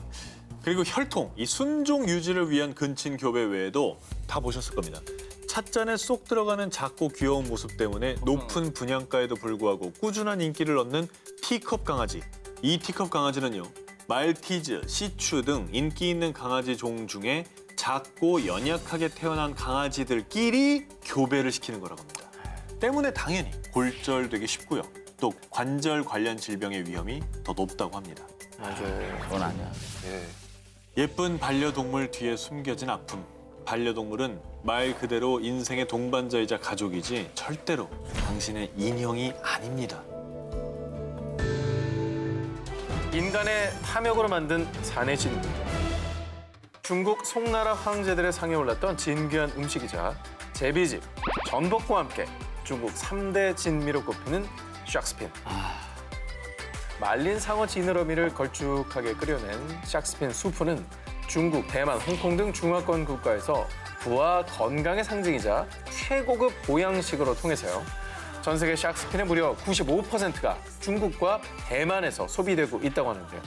그리고 혈통, 이 순종 유지를 위한 근친교배 외에도 다 보셨을 겁니다. 찻잔에 쏙 들어가는 작고 귀여운 모습 때문에 높은 분양가에도 불구하고 꾸준한 인기를 얻는 티컵 강아지. 이 티컵 강아지는요. 말티즈, 시추 등 인기 있는 강아지 종 중에 작고 연약하게 태어난 강아지들끼리 교배를 시키는 거라고 합니다. 때문에 당연히 골절되기 쉽고요. 또 관절 관련 질병의 위험이 더 높다고 합니다. 맞아요. 그건 아니야. 예. 예쁜 반려동물 뒤에 숨겨진 아픔. 반려동물은 말 그대로 인생의 동반자이자 가족이지 절대로 당신의 인형이 아닙니다. 인간의 탐욕으로 만든 산의 진. 중국 송나라 황제들의 상에 올랐던 진귀한 음식이자 제비집, 전복과 함께 중국 3대 진미로 꼽히는 샥스핀. 말린 상어 지느러미를 걸쭉하게 끓여낸 샥스핀 수프는 중국, 대만, 홍콩 등 중화권 국가에서 부와 건강의 상징이자 최고급 보양식으로 통해서요. 전 세계 샥스핀의 무려 95%가 중국과 대만에서 소비되고 있다고 하는데요.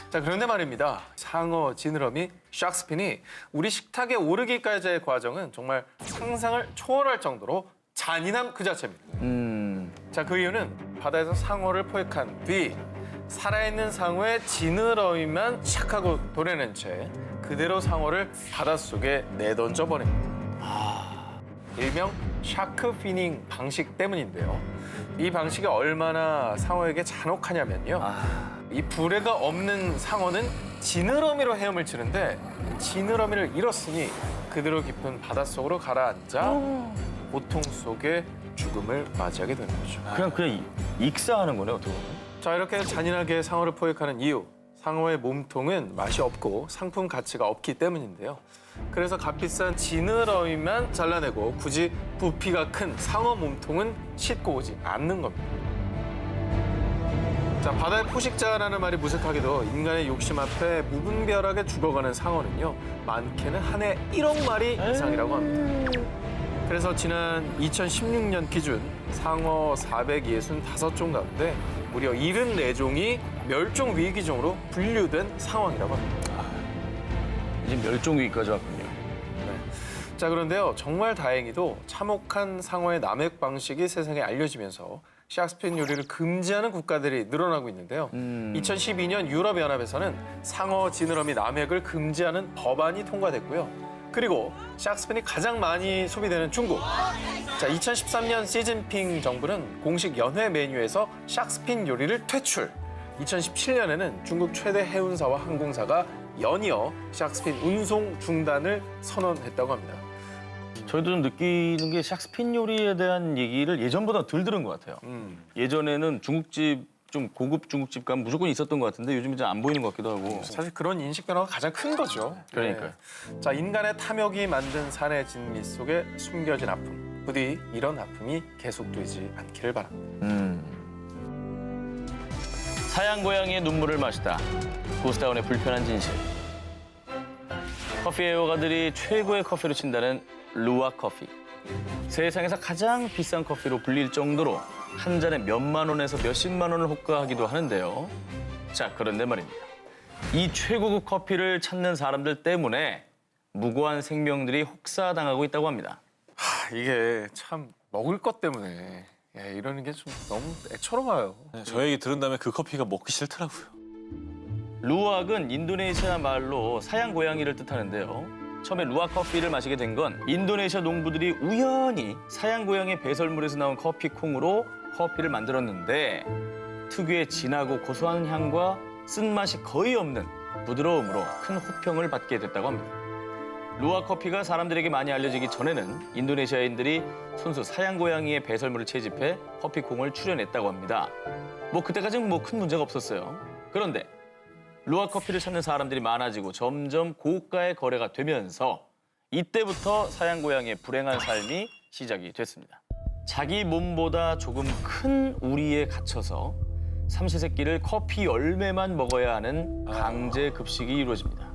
자, 그런데 말입니다. 상어 지느러미 샥스핀이 우리 식탁에 오르기까지의 과정은 정말 상상을 초월할 정도로 잔인함 그 자체입니다. 자, 그 이유는 바다에서 상어를 포획한 뒤 살아있는 상어의 지느러미만 착하고 도려낸 채 그대로 상어를 바닷속에 내던져 버립니다. 일명 샤크 피닝 방식 때문인데요. 이 방식이 얼마나 상어에게 잔혹하냐면요. 이 불에가 없는 상어는 지느러미로 헤엄을 치는데 지느러미를 잃었으니 그대로 깊은 바닷속으로 가라앉아 고통 속에 죽음을 맞이하게 되는 거죠. 그냥 익사하는 거네, 어떻게 보면. 자, 이렇게 잔인하게 상어를 포획하는 이유. 상어의 몸통은 맛이 없고 상품 가치가 없기 때문인데요. 그래서 값비싼 지느러미만 잘라내고 굳이 부피가 큰 상어 몸통은 싣고 오지 않는 겁니다. 자, 바다의 포식자라는 말이 무색하게도 인간의 욕심 앞에 무분별하게 죽어가는 상어는요, 많게는 한 해 1억 마리 이상이라고 합니다. 그래서 지난 2016년 기준 상어 465종 가운데 무려 74종이 멸종 위기종으로 분류된 상황이라고 합니다. 이제 멸종 위기까지 왔군요. 자, 그런데요, 정말 다행히도 참혹한 상어의 남획 방식이 세상에 알려지면서 샥스핀 요리를 금지하는 국가들이 늘어나고 있는데요. 2012년 유럽연합에서는 상어 지느러미 남획을 금지하는 법안이 통과됐고요. 그리고 샥스핀이 가장 많이 소비되는 중국. 자, 2013년 시진핑 정부는 공식 연회 메뉴에서 샥스핀 요리를 퇴출. 2017년에는 중국 최대 해운사와 항공사가 연이어 샥스핀 운송 중단을 선언했다고 합니다. 저희도 좀 느끼는 게 샥스핀 요리에 대한 얘기를 예전보다 덜 들은 것 같아요. 예전에는 중국집, 좀 고급 중국집 가면 무조건 있었던 것 같은데 요즘은 좀 안 보이는 것 같기도 하고. 사실 그런 인식 변화가 가장 큰 거죠. 그러니까요. 네. 자, 인간의 탐욕이 만든 산의 진미 속에 숨겨진 아픔. 부디 이런 아픔이 계속되지 않기를 바랍니다. 사양 고양이의 눈물을 마시다. 구스타운의 불편한 진실. 커피 애호가들이 최고의 커피로 친다는 루아 커피. 세상에서 가장 비싼 커피로 불릴 정도로 한 잔에 몇만 원에서 몇십만 원을 호가하기도 하는데요. 자, 그런데 말입니다. 이 최고급 커피를 찾는 사람들 때문에 무고한 생명들이 혹사당하고 있다고 합니다. 이게 참 먹을 것 때문에 이러는 게 좀 너무 애처로워요. 저 얘기 들은 다음에 그 커피가 먹기 싫더라고요. 루악은 인도네시아 말로 사양 고양이를 뜻하는데요. 처음에 루악 커피를 마시게 된 건 인도네시아 농부들이 우연히 사양 고양이 배설물에서 나온 커피 콩으로 커피를 만들었는데 특유의 진하고 고소한 향과 쓴맛이 거의 없는 부드러움으로 큰 호평을 받게 됐다고 합니다. 루악 커피가 사람들에게 많이 알려지기 전에는 인도네시아인들이 손수 사양 고양이의 배설물을 채집해 커피 콩을 출연했다고 합니다. 그때까지는 큰 문제가 없었어요. 그런데 루아 커피를 찾는 사람들이 많아지고 점점 고가의 거래가 되면서 이때부터 사양 고양이의 불행한 삶이 시작이 됐습니다. 자기 몸보다 조금 큰 우리에 갇혀서 삼시세끼를 커피 열매만 먹어야 하는 강제 급식이 이루어집니다.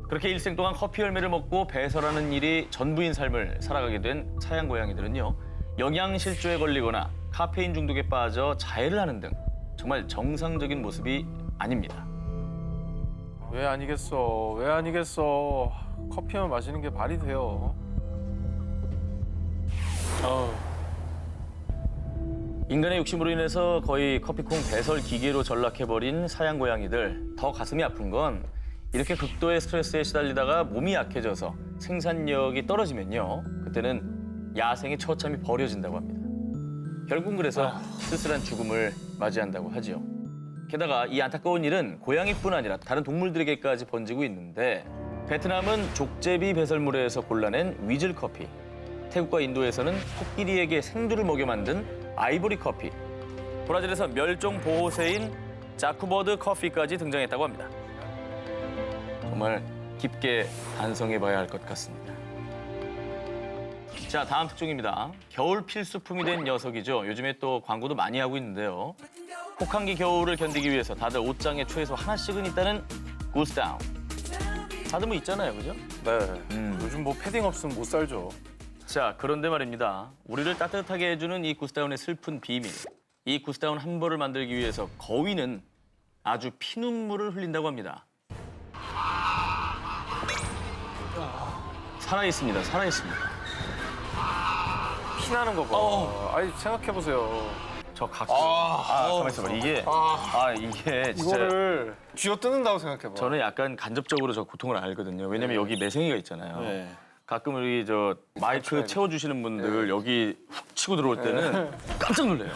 그렇게 일생 동안 커피 열매를 먹고 배설하는 일이 전부인 삶을 살아가게 된 사양 고양이들은요, 영양실조에 걸리거나 카페인 중독에 빠져 자해를 하는 등 정말 정상적인 모습이 아닙니다. 왜 아니겠어? 왜 아니겠어? 커피만 마시는 게 말이 돼요. 인간의 욕심으로 인해서 거의 커피콩 배설 기계로 전락해버린 사양 고양이들. 더 가슴이 아픈 건 이렇게 극도의 스트레스에 시달리다가 몸이 약해져서 생산력이 떨어지면요, 그때는 야생의 처참이 버려진다고 합니다. 결국은 그래서 쓸쓸한 죽음을 맞이한다고 하지요. 게다가 이 안타까운 일은 고양이뿐 아니라 다른 동물들에게까지 번지고 있는데, 베트남은 족제비 배설물에서 골라낸 위즐 커피, 태국과 인도에서는 코끼리에게 생두를 먹여 만든 아이보리 커피, 브라질에서 멸종 보호세인 자쿠버드 커피까지 등장했다고 합니다. 정말 깊게 반성해봐야 할 것 같습니다. 자, 다음 특종입니다. 겨울 필수품이 된 녀석이죠. 요즘에 또 광고도 많이 하고 있는데요. 혹한기 겨울을 견디기 위해서 다들 옷장에 최소 하나씩은 있다는 구스다운. 다들 있잖아요, 그죠? 네. 요즘 패딩 없으면 못 살죠. 자, 그런데 말입니다. 우리를 따뜻하게 해주는 이 구스다운의 슬픈 비밀. 이 구스다운 한 벌을 만들기 위해서 거위는 아주 피눈물을 흘린다고 합니다. 살아있습니다, 살아있습니다. 피나는 거 봐. 아니, 생각해보세요. 저 각도. 가만 있어봐. 이게 진짜. 이거를 쥐어뜯는다고 생각해봐. 저는 약간 간접적으로 저 고통을 알거든요. 왜냐면 여기 매생이가 있잖아요. 가끔 우리 마이크 채워주시는 분들 여기 훅 치고 들어올 때는 깜짝 놀래요.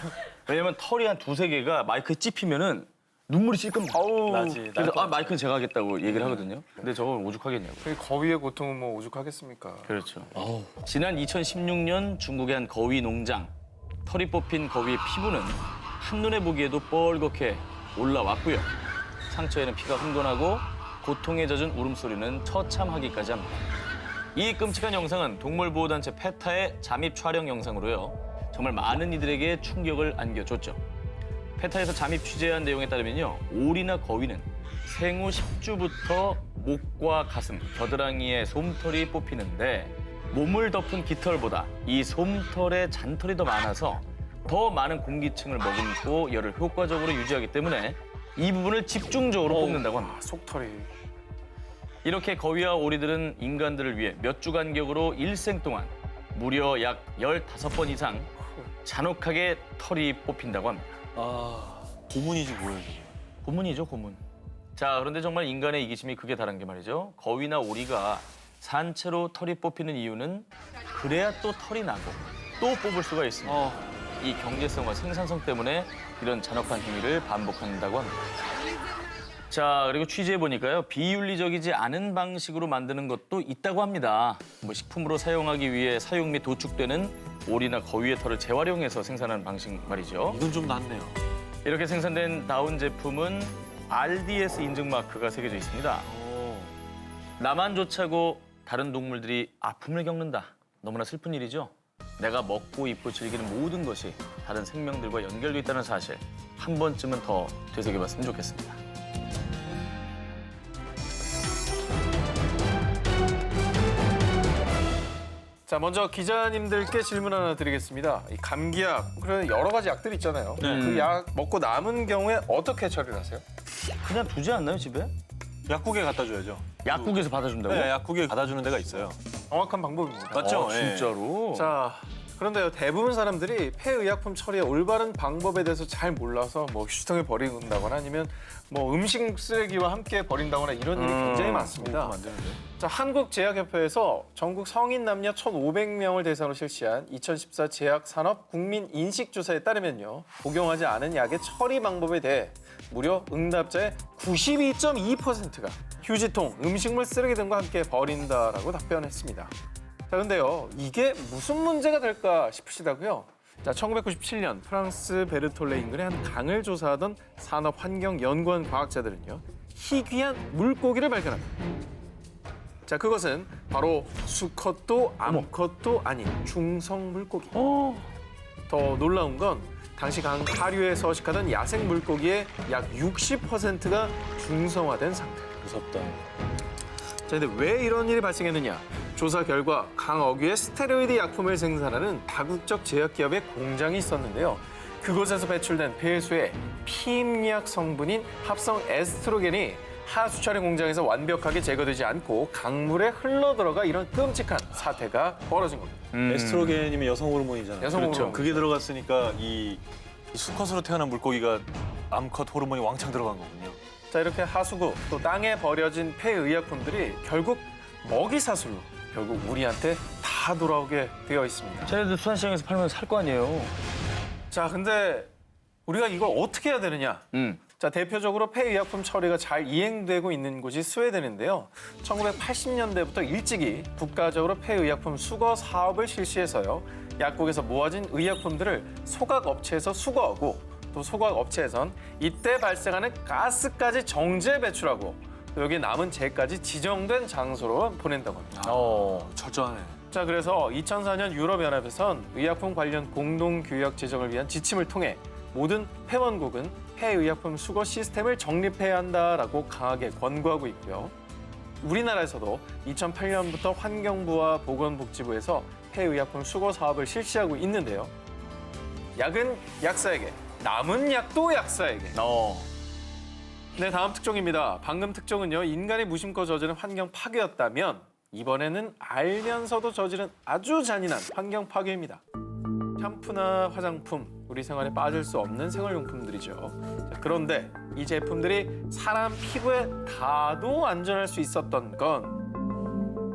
왜냐면 털이 한 두세 개가 마이크에 찝히면은 눈물이 찔끔 나지. 그래서 마이크는 제가 하겠다고 얘기를 하거든요. 근데 저건 오죽하겠냐고. 거위의 고통은 오죽하겠습니까? 그렇죠. 지난 2016년 중국의 한 거위 농장. 털이 뽑힌 거위의 피부는 한눈에 보기에도 뻘겋게 올라왔고요. 상처에는 피가 흥건하고 고통에 젖은 울음소리는 처참하기까지 합니다. 이 끔찍한 영상은 동물보호단체 페타의 잠입 촬영 영상으로요. 정말 많은 이들에게 충격을 안겨줬죠. 페타에서 잠입 취재한 내용에 따르면요. 오리나 거위는 생후 10주부터 목과 가슴, 겨드랑이에 솜털이 뽑히는데 몸을 덮은 깃털보다 이 솜털에 잔털이 더 많아서 더 많은 공기층을 머금고 열을 효과적으로 유지하기 때문에 이 부분을 집중적으로 뽑는다고 합니다. 속털이. 이렇게 거위와 오리들은 인간들을 위해 몇 주 간격으로 일생 동안 무려 약 15번 이상 잔혹하게 털이 뽑힌다고 합니다. 고문이지 뭐예요. 고문이죠, 고문. 자, 그런데 정말 인간의 이기심이 극에 달한 게 말이죠. 거위나 오리가 산채로 털이 뽑히는 이유는 그래야 또 털이 나고 또 뽑을 수가 있습니다. 이 경제성과 생산성 때문에 이런 잔혹한 행위를 반복한다고 합니다. 자, 그리고 취재해보니까요. 비윤리적이지 않은 방식으로 만드는 것도 있다고 합니다. 뭐 식품으로 사용하기 위해 사육 및 도축되는 오리나 거위의 털을 재활용해서 생산하는 방식 말이죠. 이건 좀 낫네요. 이렇게 생산된 다운 제품은 RDS 인증 마크가 새겨져 있습니다. 나만 좋자고 다른 동물들이 아픔을 겪는다. 너무나 슬픈 일이죠. 내가 먹고 입고 즐기는 모든 것이 다른 생명들과 연결돼 있다는 사실 한 번쯤은 더 되새겨봤으면 좋겠습니다. 자, 먼저 기자님들께 질문 하나 드리겠습니다. 이 감기약, 그런 여러 가지 약들이 있잖아요. 그 약 먹고 남은 경우에 어떻게 처리를 하세요? 그냥 두지 않나요, 집에? 약국에 갖다 줘야죠. 약국에서 받아준다고? 네, 약국에 받아주는 데가 있어요. 정확한 방법입니다. 맞죠? 진짜로? 자, 그런데요, 대부분 사람들이 폐의약품 처리의 올바른 방법에 대해서 잘 몰라서 뭐 휴지통에 버린다거나 아니면 뭐 음식 쓰레기와 함께 버린다거나 이런 일이 굉장히 많습니다. 자, 한국제약협회에서 전국 성인 남녀 1,500명을 대상으로 실시한 2014 제약산업 국민인식조사에 따르면요. 복용하지 않은 약의 처리 방법에 대해 무려 응답자의 92.2%가 휴지통, 음식물 쓰레기 등과 함께 버린다라고 답변했습니다. 자, 근데요, 이게 무슨 문제가 될까 싶으시다고요? 자, 1997년 프랑스 베르톨레 인근의 한 강을 조사하던 산업환경연구원 과학자들은요, 희귀한 물고기를 발견합니다. 자, 그것은 바로 수컷도 암컷도 아닌 중성 물고기. 더 놀라운 건 당시 강 하류에 서식하던 야생 물고기의 약 60%가 중성화된 상태. 무섭다. 자, 근데 왜 이런 일이 발생했느냐? 조사 결과 강 어귀에 스테로이드 약품을 생산하는 다국적 제약기업의 공장이 있었는데요. 그곳에서 배출된 폐수의 피임약 성분인 합성 에스트로겐이 하수처리 공장에서 완벽하게 제거되지 않고 강물에 흘러들어가 이런 끔찍한 사태가 벌어진 겁니다. 에스트로겐이면 여성 호르몬이잖아요. 여성 호르몬. 그게 들어갔으니까 이 수컷으로 태어난 물고기가 암컷 호르몬이 왕창 들어간 거군요. 자, 이렇게 하수구 또 땅에 버려진 폐의약품들이 결국 먹이 사슬로 결국 우리한테 다 돌아오게 되어 있습니다. 쟤네들 수산시장에서 팔면 살 거 아니에요? 자, 근데 우리가 이걸 어떻게 해야 되느냐? 자, 대표적으로 폐의약품 처리가 잘 이행되고 있는 곳이 스웨덴인데요. 1980년대부터 일찍이 국가적으로 폐의약품 수거 사업을 실시해서요. 약국에서 모아진 의약품들을 소각업체에서 수거하고 또 소각업체에선 이때 발생하는 가스까지 정제 배출하고 또 여기 남은 재까지 지정된 장소로 보낸다고 합니다. 철저하네. 자, 그래서 2004년 유럽연합에선 의약품 관련 공동규약 제정을 위한 지침을 통해 모든 회원국은 폐의약품 수거 시스템을 정립해야 한다라고 강하게 권고하고 있고요. 우리나라에서도 2008년부터 환경부와 보건복지부에서 폐의약품 수거 사업을 실시하고 있는데요. 약은 약사에게, 남은 약도 약사에게. 네, 다음 특종입니다. 방금 특종은요, 인간이 무심코 저지른 환경 파괴였다면 이번에는 알면서도 저지른 아주 잔인한 환경 파괴입니다. 샴푸나 화장품, 우리 생활에 빠질 수 없는 생활용품들이죠. 자, 그런데 이 제품들이 사람 피부에 닿아도 안전할 수 있었던 건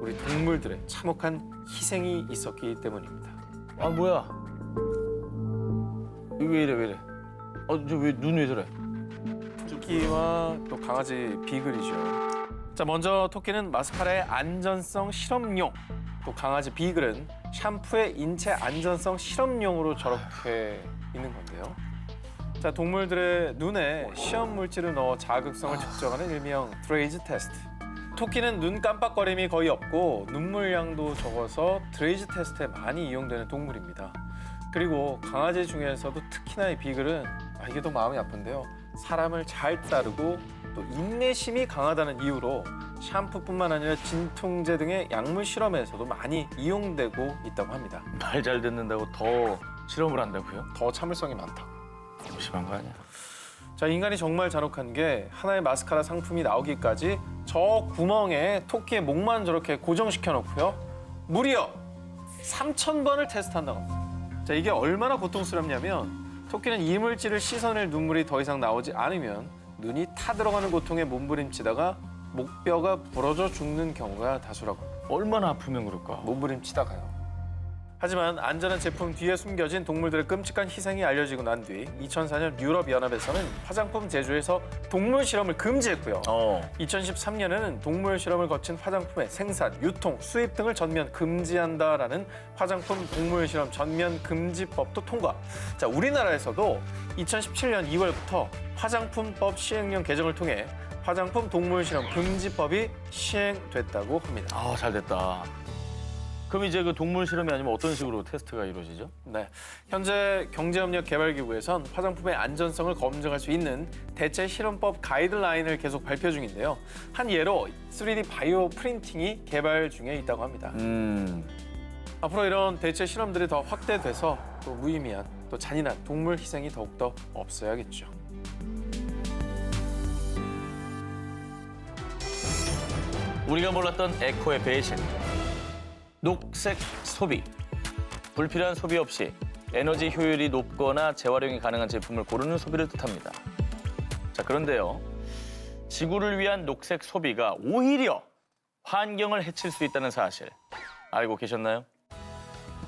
우리 동물들의 참혹한 희생이 있었기 때문입니다. 아, 뭐야? 이거 왜 이래? 저 왜 눈 왜 저래? 토끼와 또 강아지 비글이죠. 자, 먼저 토끼는 마스카라의 안전성 실험용, 또 강아지 비글은 샴푸의 인체 안전성 실험용으로 저렇게 있는 건데요. 자, 동물들의 눈에 시험 물질을 넣어 자극성을 측정하는 일명 드레이즈 테스트. 토끼는 눈 깜빡거림이 거의 없고 눈물량도 적어서 드레이즈 테스트에 많이 이용되는 동물입니다. 그리고 강아지 중에서도 특히나 이 비글은 이게 더 마음이 아픈데요. 사람을 잘 따르고 또 인내심이 강하다는 이유로 샴푸뿐만 아니라 진통제 등의 약물 실험에서도 많이 이용되고 있다고 합니다. 말 잘 듣는다고 더 실험을 한다고요? 더 참을성이 많다. 너무 심한 거 아니야? 자, 인간이 정말 잔혹한 게 하나의 마스카라 상품이 나오기까지 저 구멍에 토끼의 목만 저렇게 고정시켜 놓고요. 무려 3,000번을 테스트한다고 합니다. 자, 이게 얼마나 고통스럽냐면 토끼는 이물질을 씻어낼 눈물이 더 이상 나오지 않으면 눈이 타들어가는 고통에 몸부림치다가 목뼈가 부러져 죽는 경우가 다수라고 합니다. 얼마나 아프면 그럴까? 몸부림치다가요. 하지만 안전한 제품 뒤에 숨겨진 동물들의 끔찍한 희생이 알려지고 난 뒤 2004년 유럽연합에서는 화장품 제조에서 동물 실험을 금지했고요. 2013년에는 동물 실험을 거친 화장품의 생산, 유통, 수입 등을 전면 금지한다라는 화장품 동물 실험 전면 금지법도 통과. 자, 우리나라에서도 2017년 2월부터 화장품법 시행령 개정을 통해 화장품 동물 실험 금지법이 시행됐다고 합니다. 아, 잘 됐다. 그럼 이제 그 동물 실험이 아니면 어떤 식으로 테스트가 이루어지죠? 네, 현재 경제협력개발기구에선 화장품의 안전성을 검증할 수 있는 대체 실험법 가이드라인을 계속 발표 중인데요. 한 예로 3D 바이오 프린팅이 개발 중에 있다고 합니다. 앞으로 이런 대체 실험들이 더 확대돼서 또 무의미한 또 잔인한 동물 희생이 더욱더 없어야겠죠. 우리가 몰랐던 에코의 배신. 녹색 소비. 불필요한 소비 없이 에너지 효율이 높거나 재활용이 가능한 제품을 고르는 소비를 뜻합니다. 자, 그런데요. 지구를 위한 녹색 소비가 오히려 환경을 해칠 수 있다는 사실 알고 계셨나요?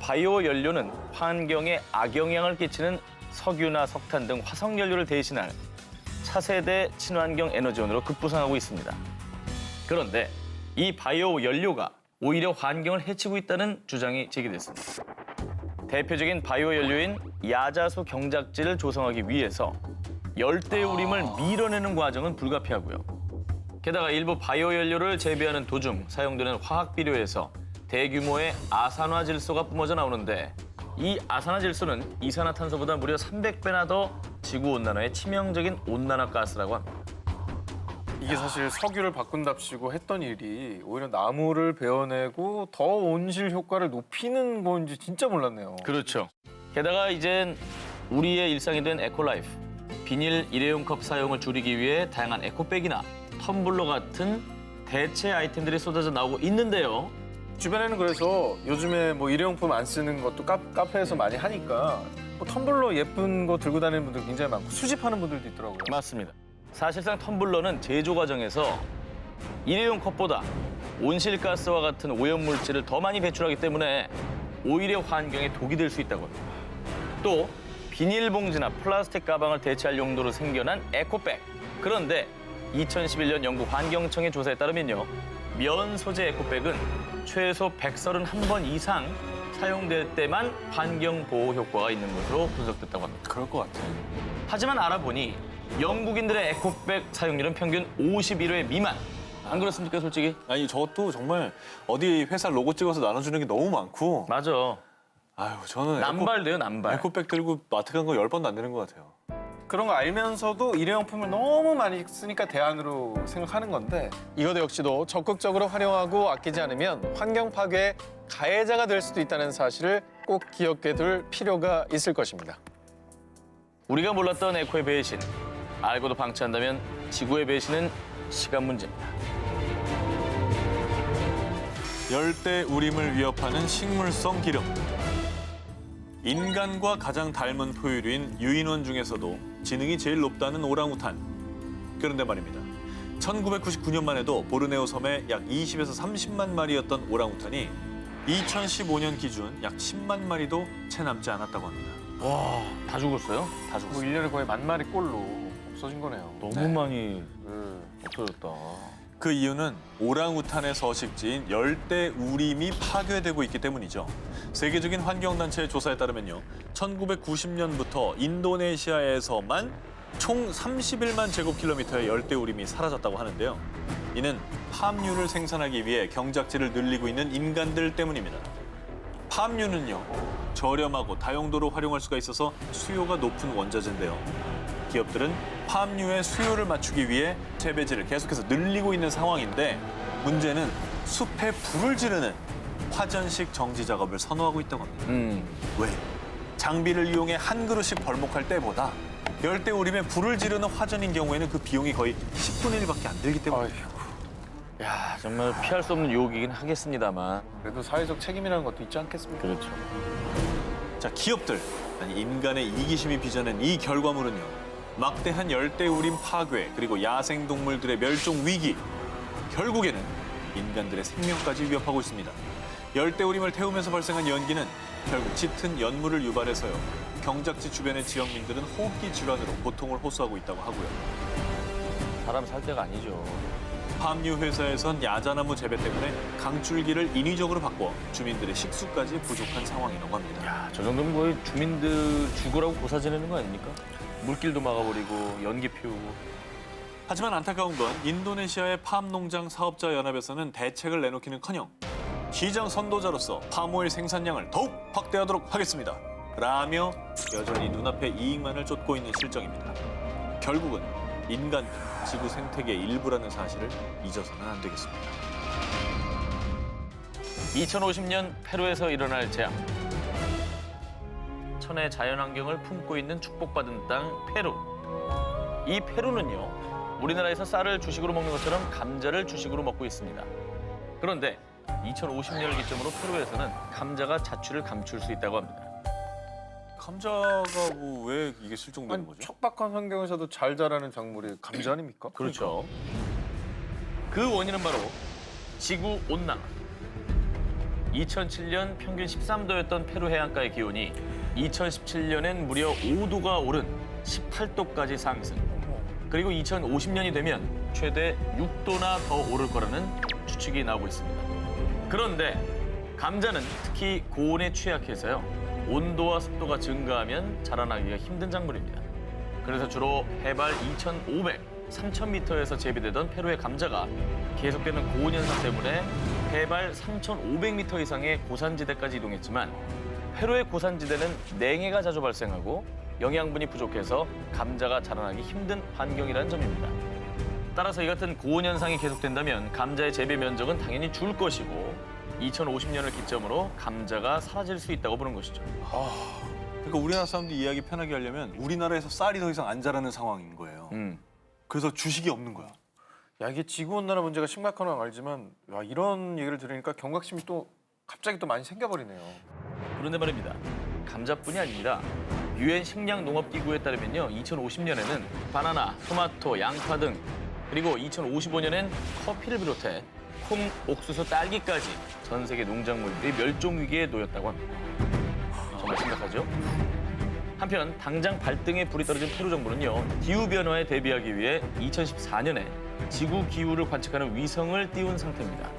바이오 연료는 환경에 악영향을 끼치는 석유나 석탄 등 화석 연료를 대신할 차세대 친환경 에너지원으로 급부상하고 있습니다. 그런데 이 바이오 연료가 오히려 환경을 해치고 있다는 주장이 제기됐습니다. 대표적인 바이오 연료인 야자수 경작지를 조성하기 위해서 열대우림을 밀어내는 과정은 불가피하고요. 게다가 일부 바이오 연료를 재배하는 도중 사용되는 화학 비료에서 대규모의 아산화질소가 뿜어져 나오는데 이 아산화질소는 이산화탄소보다 무려 300배나 더 지구온난화에 치명적인 온난화 가스라고 합니다. 이게 사실 석유를 바꾼답시고 했던 일이 오히려 나무를 베어내고 더 온실 효과를 높이는 건지 진짜 몰랐네요. 그렇죠. 게다가 이젠 우리의 일상이 된 에코라이프, 비닐 일회용 컵 사용을 줄이기 위해 다양한 에코백이나 텀블러 같은 대체 아이템들이 쏟아져 나오고 있는데요. 주변에는 그래서 요즘에 뭐 일회용품 안 쓰는 것도 카페에서 많이 하니까 뭐 텀블러 예쁜 거 들고 다니는 분들 굉장히 많고 수집하는 분들도 있더라고요. 맞습니다. 사실상 텀블러는 제조 과정에서 일회용 컵보다 온실가스와 같은 오염물질을 더 많이 배출하기 때문에 오히려 환경에 독이 될 수 있다고 합니다. 또 비닐봉지나 플라스틱 가방을 대체할 용도로 생겨난 에코백. 그런데 2011년 영국 환경청의 조사에 따르면요. 면 소재 에코백은 최소 131번 이상 사용될 때만 환경 보호 효과가 있는 것으로 분석됐다고 합니다. 그럴 것 같아요. 하지만 알아보니 영국인들의 에코백 사용률은 평균 51회 미만. 안 그렇습니까, 솔직히? 아니 저도 정말 어디 회사 로고 찍어서 나눠주는 게 너무 많고. 맞아. 아유 저는 남발돼요, 남발. 에코백 들고 마트 간 거 10번도 안 되는 것 같아요. 그런 거 알면서도 일회용품을 너무 많이 쓰니까 대안으로 생각하는 건데 이것도 역시도 적극적으로 활용하고 아끼지 않으면 환경 파괴의 가해자가 될 수도 있다는 사실을 꼭 기억해 둘 필요가 있을 것입니다. 우리가 몰랐던 에코의 배신. 알고도 방치한다면 지구의 배신은 시간 문제입니다. 열대 우림을 위협하는 식물성 기름. 인간과 가장 닮은 포유류인 유인원 중에서도 지능이 제일 높다는 오랑우탄. 그런데 말입니다. 1999년만 해도 보르네오 섬에 약 20에서 30만 마리였던 오랑우탄이 2015년 기준 약 10만 마리도 채 남지 않았다고 합니다. 와, 다 죽었어요? 다 뭐 죽었어요. 1년에 거의 10,000마리 꼴로 없어진 거네요. 너무 많이 없어졌다. 그 이유는 오랑우탄의 서식지인 열대우림이 파괴되고 있기 때문이죠. 세계적인 환경단체의 조사에 따르면요. 1990년부터 인도네시아에서만 총 31만 제곱킬로미터의 열대우림이 사라졌다고 하는데요. 이는 팜유를 생산하기 위해 경작지를 늘리고 있는 인간들 때문입니다. 팜유는요. 저렴하고 다용도로 활용할 수가 있어서 수요가 높은 원자재인데요. 기업들은 팜유의 수요를 맞추기 위해 재배지를 계속해서 늘리고 있는 상황인데 문제는 숲에 불을 지르는 화전식 정지 작업을 선호하고 있다고 합니다. 왜? 장비를 이용해 한 그루씩 벌목할 때보다 열대우림에 불을 지르는 화전인 경우에는 그 비용이 거의 10분의 1밖에 안 들기 때문이에요. 야, 정말 피할 수 없는 유혹이긴 하겠습니다만. 그래도 사회적 책임이라는 것도 있지 않겠습니까? 그렇죠. 자, 기업들, 아니 인간의 이기심이 빚어낸 이 결과물은요. 막대한 열대우림 파괴, 그리고 야생동물들의 멸종 위기. 결국에는 인간들의 생명까지 위협하고 있습니다. 열대우림을 태우면서 발생한 연기는 결국 짙은 연물을 유발해서요. 경작지 주변의 지역민들은 호흡기 질환으로 고통을 호소하고 있다고 하고요. 사람 살 때가 아니죠. 팜유 회사에선 야자나무 재배 때문에 강줄기를 인위적으로 바꿔 주민들의 식수까지 부족한 상황이라고 합니다. 야, 저 정도면 거의 주민들 죽으라고 고사 지내는 거 아닙니까? 물길도 막아버리고 연기 피우고. 하지만 안타까운 건 인도네시아의 팜 농장 사업자 연합에서는 대책을 내놓기는커녕 시장 선도자로서 팜오일 생산량을 더욱 확대하도록 하겠습니다. 라며 여전히 눈앞에 이익만을 쫓고 있는 실정입니다. 결국은 인간, 지구 생태계의 일부라는 사실을 잊어서는 안 되겠습니다. 2050년 페루에서 일어날 재앙. 천의 자연환경을 품고 있는 축복받은 땅 페루. 이 페루는요, 우리나라에서 쌀을 주식으로 먹는 것처럼 감자를 주식으로 먹고 있습니다. 그런데 2050년을 기점으로 페루에서는 감자가 자취를 감출 수 있다고 합니다. 감자가 뭐 왜 이게 실종되는 거죠? 척박한 환경에서도 잘 자라는 작물이 감자 아닙니까? 그렇죠. 그 원인은 바로 지구 온난화. 2007년 평균 13도였던 페루 해안가의 기온이 2017년엔 무려 5도가 오른 18도까지 상승. 그리고 2050년이 되면 최대 6도나 더 오를 거라는 추측이 나오고 있습니다. 그런데 감자는 특히 고온에 취약해서요. 온도와 습도가 증가하면 자라나기가 힘든 작물입니다. 그래서 주로 해발 2,500, 3,000m에서 재배되던 페루의 감자가 계속되는 고온 현상 때문에 해발 3,500m 이상의 고산지대까지 이동했지만 페루의 고산지대는 냉해가 자주 발생하고 영양분이 부족해서 감자가 자라나기 힘든 환경이라는 점입니다. 따라서 이 같은 고온 현상이 계속된다면 감자의 재배 면적은 당연히 줄 것이고 2050년을 기점으로 감자가 사라질 수 있다고 보는 것이죠. 그러니까 우리나라 사람들이 이해하기 편하게 하려면 우리나라에서 쌀이 더 이상 안 자라는 상황인 거예요. 그래서 주식이 없는 거야. 야, 이게 지구온난화 문제가 심각한 건 알지만 야, 이런 얘기를 들으니까 경각심이 또 갑자기 또 많이 생겨버리네요. 그런데 말입니다. 감자뿐이 아닙니다. 유엔 식량농업기구에 따르면요. 2050년에는 바나나, 토마토, 양파 등 그리고 2055년엔 커피를 비롯해 콩, 옥수수, 딸기까지 전 세계 농작물들이 멸종 위기에 놓였다고 합니다. 정말 심각하죠? 한편 당장 발등에 불이 떨어진 페루 정부는요. 기후변화에 대비하기 위해 2014년에 지구 기후를 관측하는 위성을 띄운 상태입니다.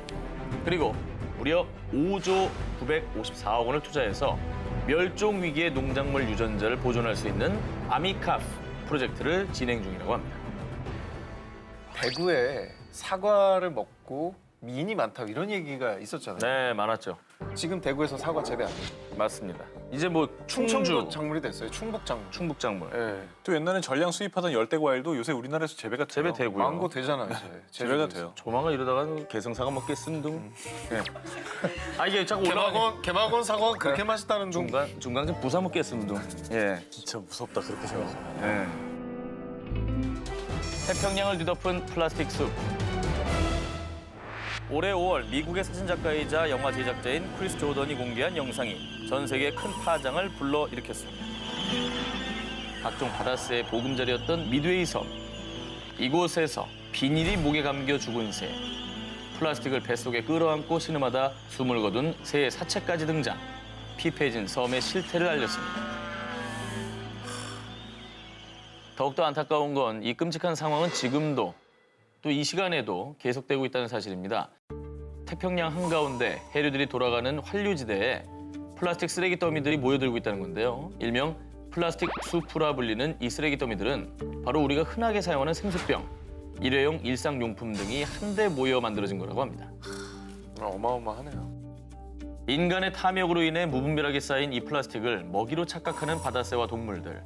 그리고 무려 5조 954억 원을 투자해서 멸종 위기의 농작물 유전자를 보존할 수 있는 아미카프 프로젝트를 진행 중이라고 합니다. 대구에 사과를 먹고 미인이 많다고 이런 얘기가 있었잖아요. 네, 많았죠. 지금 대구에서 사과 재배 안 해요. 맞습니다. 이제 뭐 충청도 충주, 작물이 됐어요. 충북 작물. 충북 작물. 예. 또 옛날엔 전량 수입하던 열대 과일도 요새 우리나라에서 재배가 돼요. 재배되고요. 망고 되잖아요, 이제. 재배가 돼요. 조만간 이러다가 개성사가 먹겠음. 예. 아 이게 자꾸 올라가니 개막원 사과 그렇게 맛있다는 둥. 중간 좀 부사 먹겠음. 예. 진짜 무섭다 그렇게 생각하면. 예. 태평양을 뒤덮은 플라스틱 숲. 올해 5월 미국의 사진작가이자 영화 제작자인 크리스 조던이 공개한 영상이 전 세계에 큰 파장을 불러일으켰습니다. 각종 바다스의 보금자리였던 미드웨이 섬. 이곳에서 비닐이 목에 감겨 죽은 새. 플라스틱을 뱃속에 끌어안고 신음하다 숨을 거둔 새의 사체까지 등장. 피폐해진 섬의 실태를 알렸습니다. 더욱더 안타까운 건 이 끔찍한 상황은 지금도 또 이 시간에도 계속되고 있다는 사실입니다. 태평양 한가운데 해류들이 돌아가는 환류지대에 플라스틱 쓰레기 더미들이 모여들고 있다는 건데요. 일명 플라스틱 수프라 불리는 이 쓰레기 더미들은 바로 우리가 흔하게 사용하는 생수병, 일회용 일상용품 등이 한데 모여 만들어진 거라고 합니다. 어마어마하네요. 인간의 탐욕으로 인해 무분별하게 쌓인 이 플라스틱을 먹이로 착각하는 바다새와 동물들.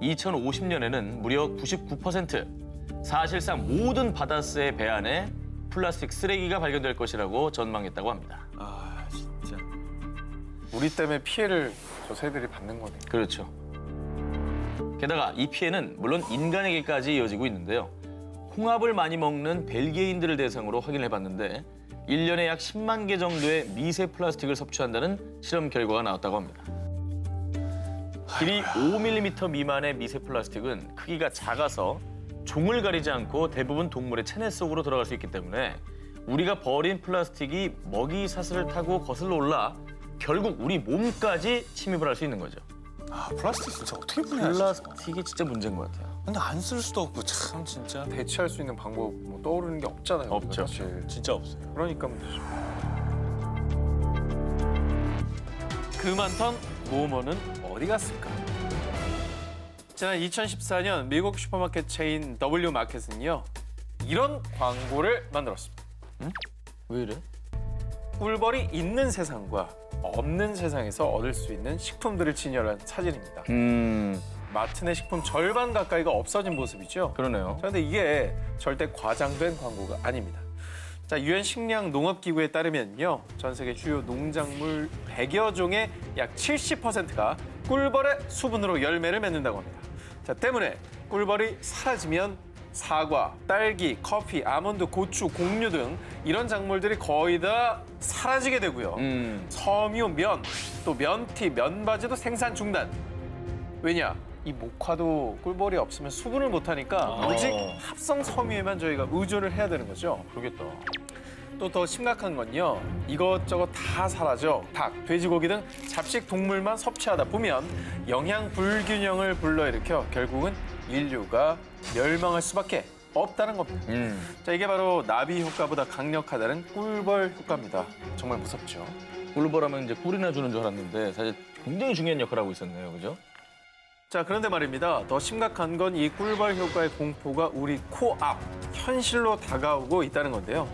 2050년에는 무려 99%, 사실상 모든 바다새의 배 안에 플라스틱 쓰레기가 발견될 것이라고 전망했다고 합니다. 아 진짜. 우리 때문에 피해를 저 새들이 받는 거네요. 그렇죠. 게다가 이 피해는 물론 인간에게까지 이어지고 있는데요. 홍합을 많이 먹는 벨기에인들을 대상으로 확인을 해봤는데 1년에 약 10만 개 정도의 미세 플라스틱을 섭취한다는 실험 결과가 나왔다고 합니다. 길이 5mm 미만의 미세 플라스틱은 크기가 작아서 종을 가리지 않고 대부분 동물의 체내 속으로 들어갈 수 있기 때문에 우리가 버린 플라스틱이 먹이 사슬을 타고 거슬러 올라 결국 우리 몸까지 침입을 할 수 있는 거죠. 아, 플라스틱 진짜 어떻게 분해하지? 플라스틱이 진짜 문제인 것 같아요. 근데 안 쓸 수도 없고 참 진짜 대체할 수 있는 방법 뭐 떠오르는 게 없잖아요. 없죠. 사실. 진짜 없어요. 그러니까 문제죠. 그 많던 모모는 어디 갔을까? 지난 2014년 미국 슈퍼마켓 체인 W 마켓은요 이런 광고를 만들었습니다. 왜 이래? 꿀벌이 있는 세상과 없는 세상에서 얻을 수 있는 식품들을 진열한 사진입니다. 마트 내 식품 절반 가까이가 없어진 모습이죠. 그러네요. 그런데 이게 절대 과장된 광고가 아닙니다. 자, 유엔 식량 농업기구에 따르면요, 전 세계 주요 농작물 100여 종의 약 70%가 꿀벌의 수분으로 열매를 맺는다고 합니다. 자, 때문에 꿀벌이 사라지면 사과, 딸기, 커피, 아몬드, 고추, 곡류 등 이런 작물들이 거의 다 사라지게 되고요. 섬유, 면, 또 면티, 면바지도 생산 중단. 왜냐? 이 목화도 꿀벌이 없으면 수분을 못하니까 오직 합성 섬유에만 저희가 의존을 해야 되는 거죠. 그러겠다. 또 더 심각한 건요. 이것저것 다 사라져. 닭, 돼지고기 등 잡식 동물만 섭취하다 보면 영양 불균형을 불러일으켜 결국은 인류가 멸망할 수밖에 없다는 겁니다. 자, 이게 바로 나비 효과보다 강력하다는 꿀벌 효과입니다. 정말 무섭죠. 꿀벌하면 이제 꿀이나 주는 줄 알았는데 사실 굉장히 중요한 역할을 하고 있었네요. 그죠? 자, 그런데 말입니다. 더 심각한 건 이 꿀벌 효과의 공포가 우리 코앞, 현실로 다가오고 있다는 건데요.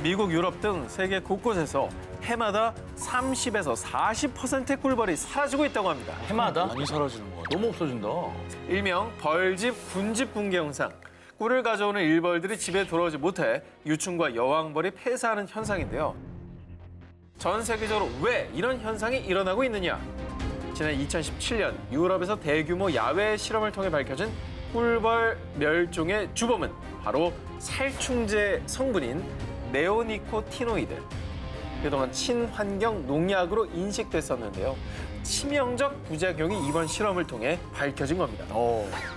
미국, 유럽 등 세계 곳곳에서 해마다 30에서 40%의 꿀벌이 사라지고 있다고 합니다. 해마다? 많이 사라지는 거 같아요. 너무 없어진다. 일명 벌집, 군집 붕괴 현상. 꿀을 가져오는 일벌들이 집에 돌아오지 못해 유충과 여왕벌이 폐사하는 현상인데요. 전 세계적으로 왜 이런 현상이 일어나고 있느냐? 지난 2017년 유럽에서 대규모 야외 실험을 통해 밝혀진 꿀벌 멸종의 주범은 바로 살충제 성분인 네오니코티노이드. 그동안 친환경 농약으로 인식됐었는데요. 치명적 부작용이 이번 실험을 통해 밝혀진 겁니다.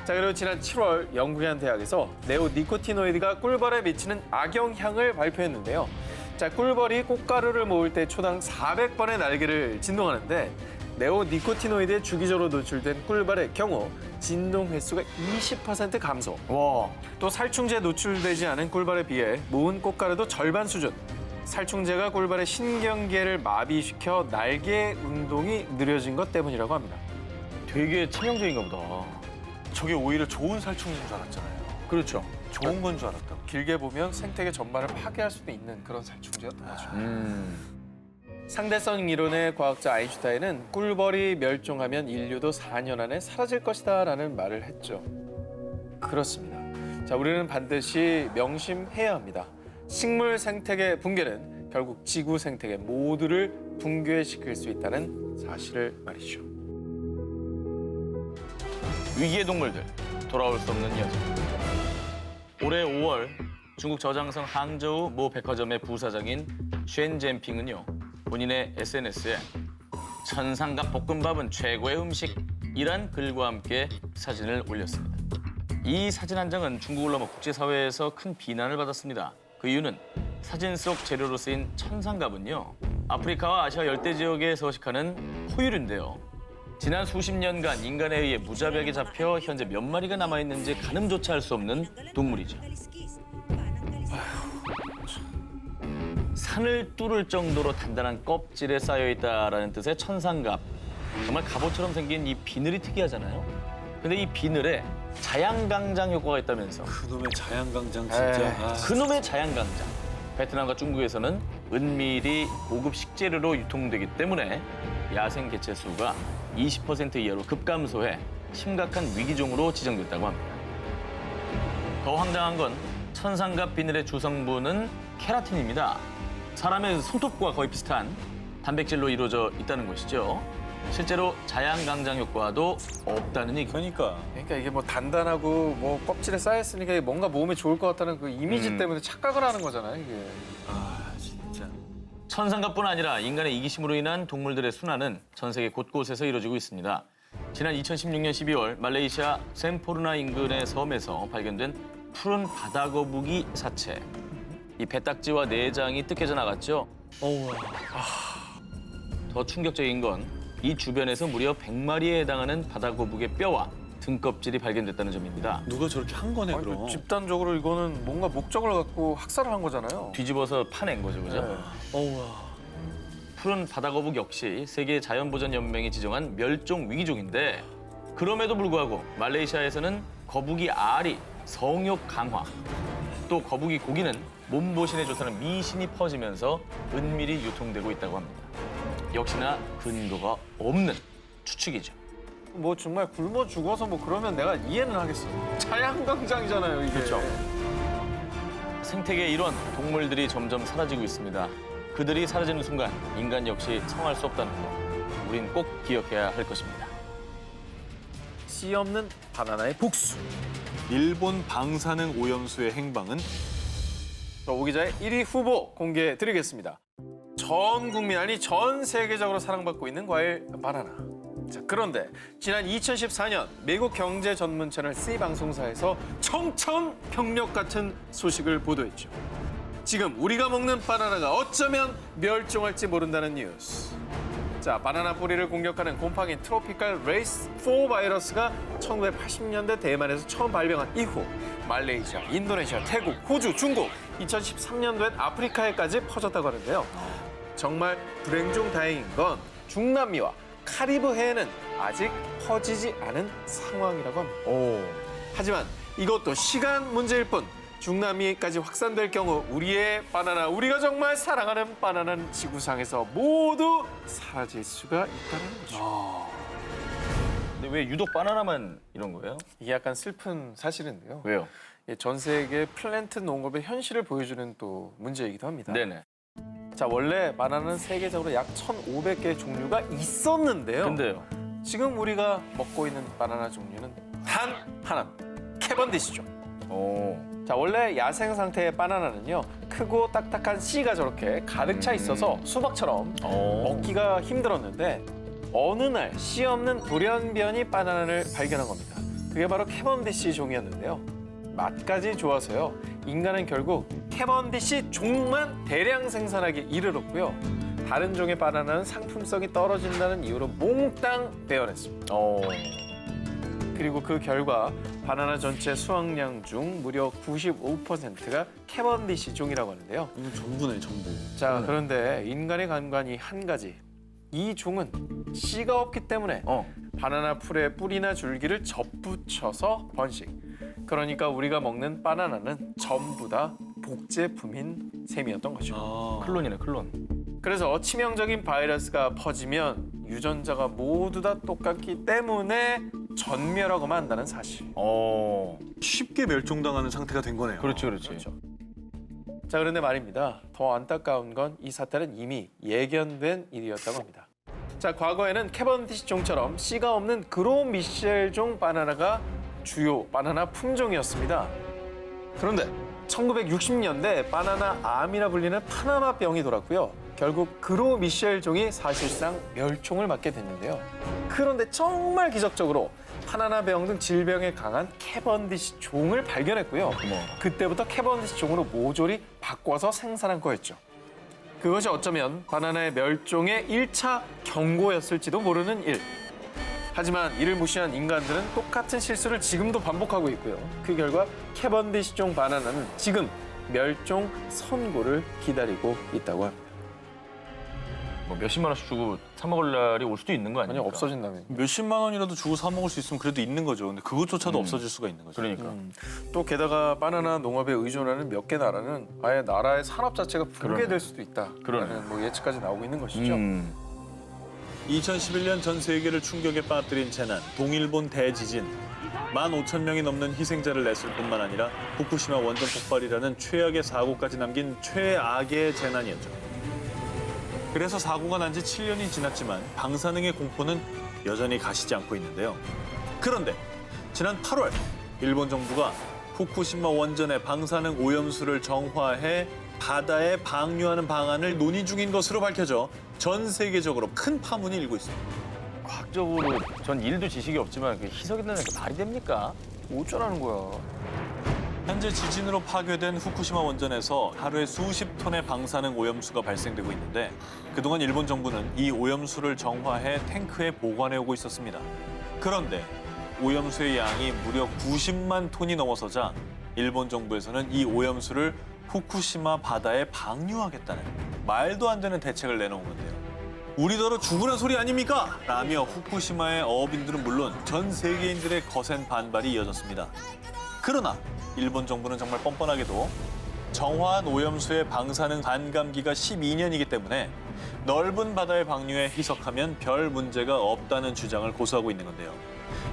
자, 그리고 지난 7월 영국의 한 대학에서 네오니코티노이드가 꿀벌에 미치는 악영향을 발표했는데요. 자, 꿀벌이 꽃가루를 모을 때 초당 400번의 날개를 진동하는데 네오니코티노이드에 주기적으로 노출된 꿀벌의 경우 진동 횟수가 20% 감소. 와. 또 살충제에 노출되지 않은 꿀벌에 비해 모은 꽃가루도 절반 수준. 살충제가 꿀벌의 신경계를 마비시켜 날개 운동이 느려진 것 때문이라고 합니다. 되게 치명적인가 보다. 저게 오히려 좋은 살충제인 줄 알았잖아요. 그렇죠. 좋은 건 줄 알았다고. 길게 보면 생태계 전반을 파괴할 수도 있는 그런 살충제였던 거죠. 음. 상대성 이론의 과학자 아인슈타인은 꿀벌이 멸종하면 인류도 4년 안에 사라질 것이다 라는 말을 했죠. 그렇습니다. 자, 우리는 반드시 명심해야 합니다. 식물 생태계 붕괴는 결국 지구 생태계 모두를 붕괴시킬 수 있다는 사실을 말이죠. 위기의 동물들, 돌아올 수 없는 이야기. 올해 5월 중국 저장성 항저우 모 백화점의 부사장인 쉔 젠핑은요. 본인의 SNS에 천상갑 볶음밥은 최고의 음식이란 글과 함께 사진을 올렸습니다. 이 사진 한 장은 중국을 넘어 국제사회에서 큰 비난을 받았습니다. 그 이유는 사진 속 재료로 쓰인 천상갑은요. 아프리카와 아시아 열대 지역에 서식하는 포유류인데요. 지난 수십 년간 인간에 의해 무자비하게 잡혀 현재 몇 마리가 남아있는지 가늠조차 할 수 없는 동물이죠. 산을 뚫을 정도로 단단한 껍질에 쌓여 있다라는 뜻의 천상갑. 정말 갑옷처럼 생긴 이 비늘이 특이하잖아요. 근데 이 비늘에 자양강장 효과가 있다면서. 그놈의 자양강장 진짜. 아. 그놈의 자양강장. 베트남과 중국에서는 은밀히 고급 식재료로 유통되기 때문에 야생 개체 수가 20% 이하로 급감소해 심각한 위기종으로 지정됐다고 합니다. 더 황당한 건 천상갑 비늘의 주성분은 케라틴입니다. 사람의 손톱과 거의 비슷한 단백질로 이루어져 있다는 것이죠. 실제로 자양강장 효과도 없다는 얘기. 그러니까. 그러니까 이게 뭐 단단하고 뭐 껍질에 쌓였으니까 이게 뭔가 몸에 좋을 것 같다는 그 이미지 때문에 착각을 하는 거잖아요, 이게. 아 진짜. 천상갑뿐 아니라 인간의 이기심으로 인한 동물들의 순환은 전 세계 곳곳에서 이루어지고 있습니다. 지난 2016년 12월 말레이시아 샘포르나 인근의 섬에서 발견된 푸른 바다거북이 사체. 이 배딱지와 내장이 뜯겨져 나갔죠. 더 충격적인 건 이 주변에서 무려 100마리에 해당하는 바다거북의 뼈와 등껍질이 발견됐다는 점입니다. 누가 저렇게 한 거네 아니, 그럼. 집단적으로 이거는 뭔가 목적을 갖고 학살을 한 거잖아요. 뒤집어서 파낸 거죠, 그죠? 네. 푸른 바다거북 역시 세계 자연보전연맹이 지정한 멸종 위기종인데 그럼에도 불구하고 말레이시아에서는 거북이 알이 성욕 강화, 또 거북이 고기는 몸보신에 좋다는 미신이 퍼지면서 은밀히 유통되고 있다고 합니다. 역시나 근거가 없는 추측이죠. 뭐 정말 굶어 죽어서 뭐 그러면 내가 이해는 하겠어. 자양강장이잖아요, 이게. 그렇죠. 생태계의 일원 동물들이 점점 사라지고 있습니다. 그들이 사라지는 순간 인간 역시 성할 수 없다는 거 우린 꼭 기억해야 할 것입니다. 씨 없는 바나나의 복수. 일본 방사능 오염수의 행방은 오 기자의 1위 후보 공개해드리겠습니다. 전 국민 아니 전 세계적으로 사랑받고 있는 과일 바나나. 자, 그런데 지난 2014년 미국 경제 전문 채널 C 방송사에서 청천벽력 같은 소식을 보도했죠. 지금 우리가 먹는 바나나가 어쩌면 멸종할지 모른다는 뉴스. 자, 바나나 뿌리를 공격하는 곰팡이 트로피칼 레이스 4 바이러스가 1980년대 대만에서 처음 발병한 이후 말레이시아, 인도네시아, 태국, 호주, 중국, 2013년도엔 아프리카에까지 퍼졌다고 하는데요. 정말 불행 중 다행인 건 중남미와 카리브해에는 아직 퍼지지 않은 상황이라고 합니다. 하지만 이것도 시간 문제일 뿐 중남미까지 확산될 경우 우리의 바나나, 우리가 정말 사랑하는 바나나는 지구상에서 모두 사라질 수가 있다는 거죠. 근데 왜 유독 바나나만 이런 거예요? 이게 약간 슬픈 사실인데요. 왜요? 전 세계 플랜트 농업의 현실을 보여주는 또 문제이기도 합니다. 네네. 자, 원래 바나나는 세계적으로 약 1,500개의 종류가 있었는데요. 근데요. 지금 우리가 먹고 있는 바나나 종류는 단 하나, 캐번디시죠. 자, 원래 야생 상태의 바나나는요, 크고 딱딱한 씨가 저렇게 가득 차 있어서 수박처럼 먹기가 힘들었는데 어느 날 씨 없는 돌연변이 바나나를 발견한 겁니다. 그게 바로 캐번디시 종이었는데요. 맛까지 좋아서요, 인간은 결국 캐번디시 종만 대량 생산하기 이르렀고요. 다른 종의 바나나는 상품성이 떨어진다는 이유로 몽땅 베어냈습니다. 그리고 그 결과 바나나 전체 수확량 중 무려 95%가 캐번디시 종이라고 하는데요. 이건 전부네 전부. 자, 그런데 인간의 감관이 한 가지. 이 종은 씨가 없기 때문에 바나나 풀의 뿌리나 줄기를 접붙여서 번식. 그러니까 우리가 먹는 바나나는 전부 다 복제품인 셈이었던 거죠. 클론이네, 클론. 그래서 치명적인 바이러스가 퍼지면 유전자가 모두 다 똑같기 때문에 전멸하고만 한다는 사실. 쉽게 멸종당하는 상태가 된 거네요. 그렇죠, 그렇지. 그렇죠. 자, 그런데 말입니다. 더 안타까운 건 이 사태는 이미 예견된 일이었다고 합니다. 자, 과거에는 캐번디시 종처럼 씨가 없는 그로 미셸 종 바나나가 주요 바나나 품종이었습니다. 그런데 1960년대 바나나 암이라 불리는 파나마병이 돌았고요. 결국 그로 미셸 종이 사실상 멸종을 맞게 됐는데요. 그런데 정말 기적적으로 파나나병 등 질병에 강한 캐번디시 종을 발견했고요. 그때부터 캐번디시 종으로 모조리 바꿔서 생산한 거였죠. 그것이 어쩌면 바나나의 멸종의 1차 경고였을지도 모르는 일. 하지만 이를 무시한 인간들은 똑같은 실수를 지금도 반복하고 있고요. 그 결과 캐번디시종 바나나는 지금 멸종 선고를 기다리고 있다고 합니다. 뭐 몇십만 원씩 주고 사 먹을 날이 올 수도 있는 거 아닙니까? 만약 없어진다면. 몇십만 원이라도 주고 사 먹을 수 있으면 그래도 있는 거죠. 근데 그것조차도 없어질 수가 있는 거죠. 그러니까. 또 게다가 바나나 농업에 의존하는 몇 개 나라는 아예 나라의 산업 자체가 붕괴될 수도 있다라는 그러네. 뭐 예측까지 나오고 있는 것이죠. 2011년 전 세계를 충격에 빠뜨린 재난, 동일본 대지진. 15,000명이 넘는 희생자를 냈을 뿐만 아니라 후쿠시마 원전 폭발이라는 최악의 사고까지 남긴 최악의 재난이었죠. 그래서 사고가 난 지 7년이 지났지만 방사능의 공포는 여전히 가시지 않고 있는데요. 그런데 지난 8월 일본 정부가 후쿠시마 원전의 방사능 오염수를 정화해 바다에 방류하는 방안을 논의 중인 것으로 밝혀져 전 세계적으로 큰 파문이 일고 있습니다. 과학적으로 전 일도 지식이 없지만 그 희석이 되는 게 말이 됩니까? 어쩌라는 거야. 현재 지진으로 파괴된 후쿠시마 원전에서 하루에 수십 톤의 방사능 오염수가 발생되고 있는데 그동안 일본 정부는 이 오염수를 정화해 탱크에 보관해 오고 있었습니다. 그런데 오염수의 양이 무려 90만 톤이 넘어서자 일본 정부에서는 이 오염수를 후쿠시마 바다에 방류하겠다는 말도 안 되는 대책을 내놓은 건데요. 우리더러 죽으란 소리 아닙니까? 라며 후쿠시마의 어업인들은 물론 전 세계인들의 거센 반발이 이어졌습니다. 그러나 일본 정부는 정말 뻔뻔하게도 정화한 오염수의 방사능 반감기가 12년이기 때문에 넓은 바다에 방류해 희석하면 별 문제가 없다는 주장을 고수하고 있는 건데요.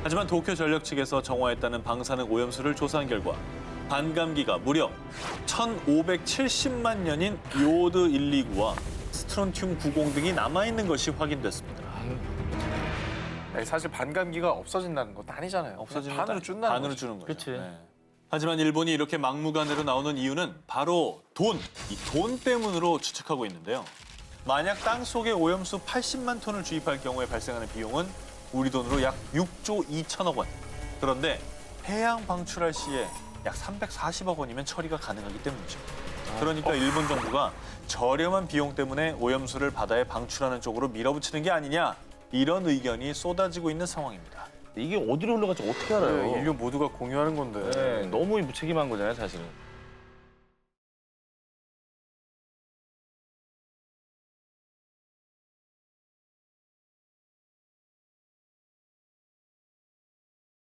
하지만 도쿄 전력 측에서 정화했다는 방사능 오염수를 조사한 결과 반감기가 무려 1,570만 년인 요오드 129와 스트론튬 90 등이 남아있는 것이 확인됐습니다. 아니, 사실 반감기가 없어진다는 것도 아니잖아요. 없어지는 반으로 준다는 반으로 거죠. 주는 거죠. 그치. 네. 하지만 일본이 이렇게 막무가내로 나오는 이유는 바로 돈, 이 돈 때문으로 추측하고 있는데요. 만약 땅 속에 오염수 80만 톤을 주입할 경우에 발생하는 비용은 우리 돈으로 약 6조 2천억 원. 그런데 해양 방출할 시에 약 340억 원이면 처리가 가능하기 때문이죠. 그러니까 일본 정부가 저렴한 비용 때문에 오염수를 바다에 방출하는 쪽으로 밀어붙이는 게 아니냐 이런 의견이 쏟아지고 있는 상황입니다. 이게 어디로 흘러갈지 어떻게 알아요? 인류 모두가 공유하는 건데. 네, 너무 무책임한 거잖아요, 사실은.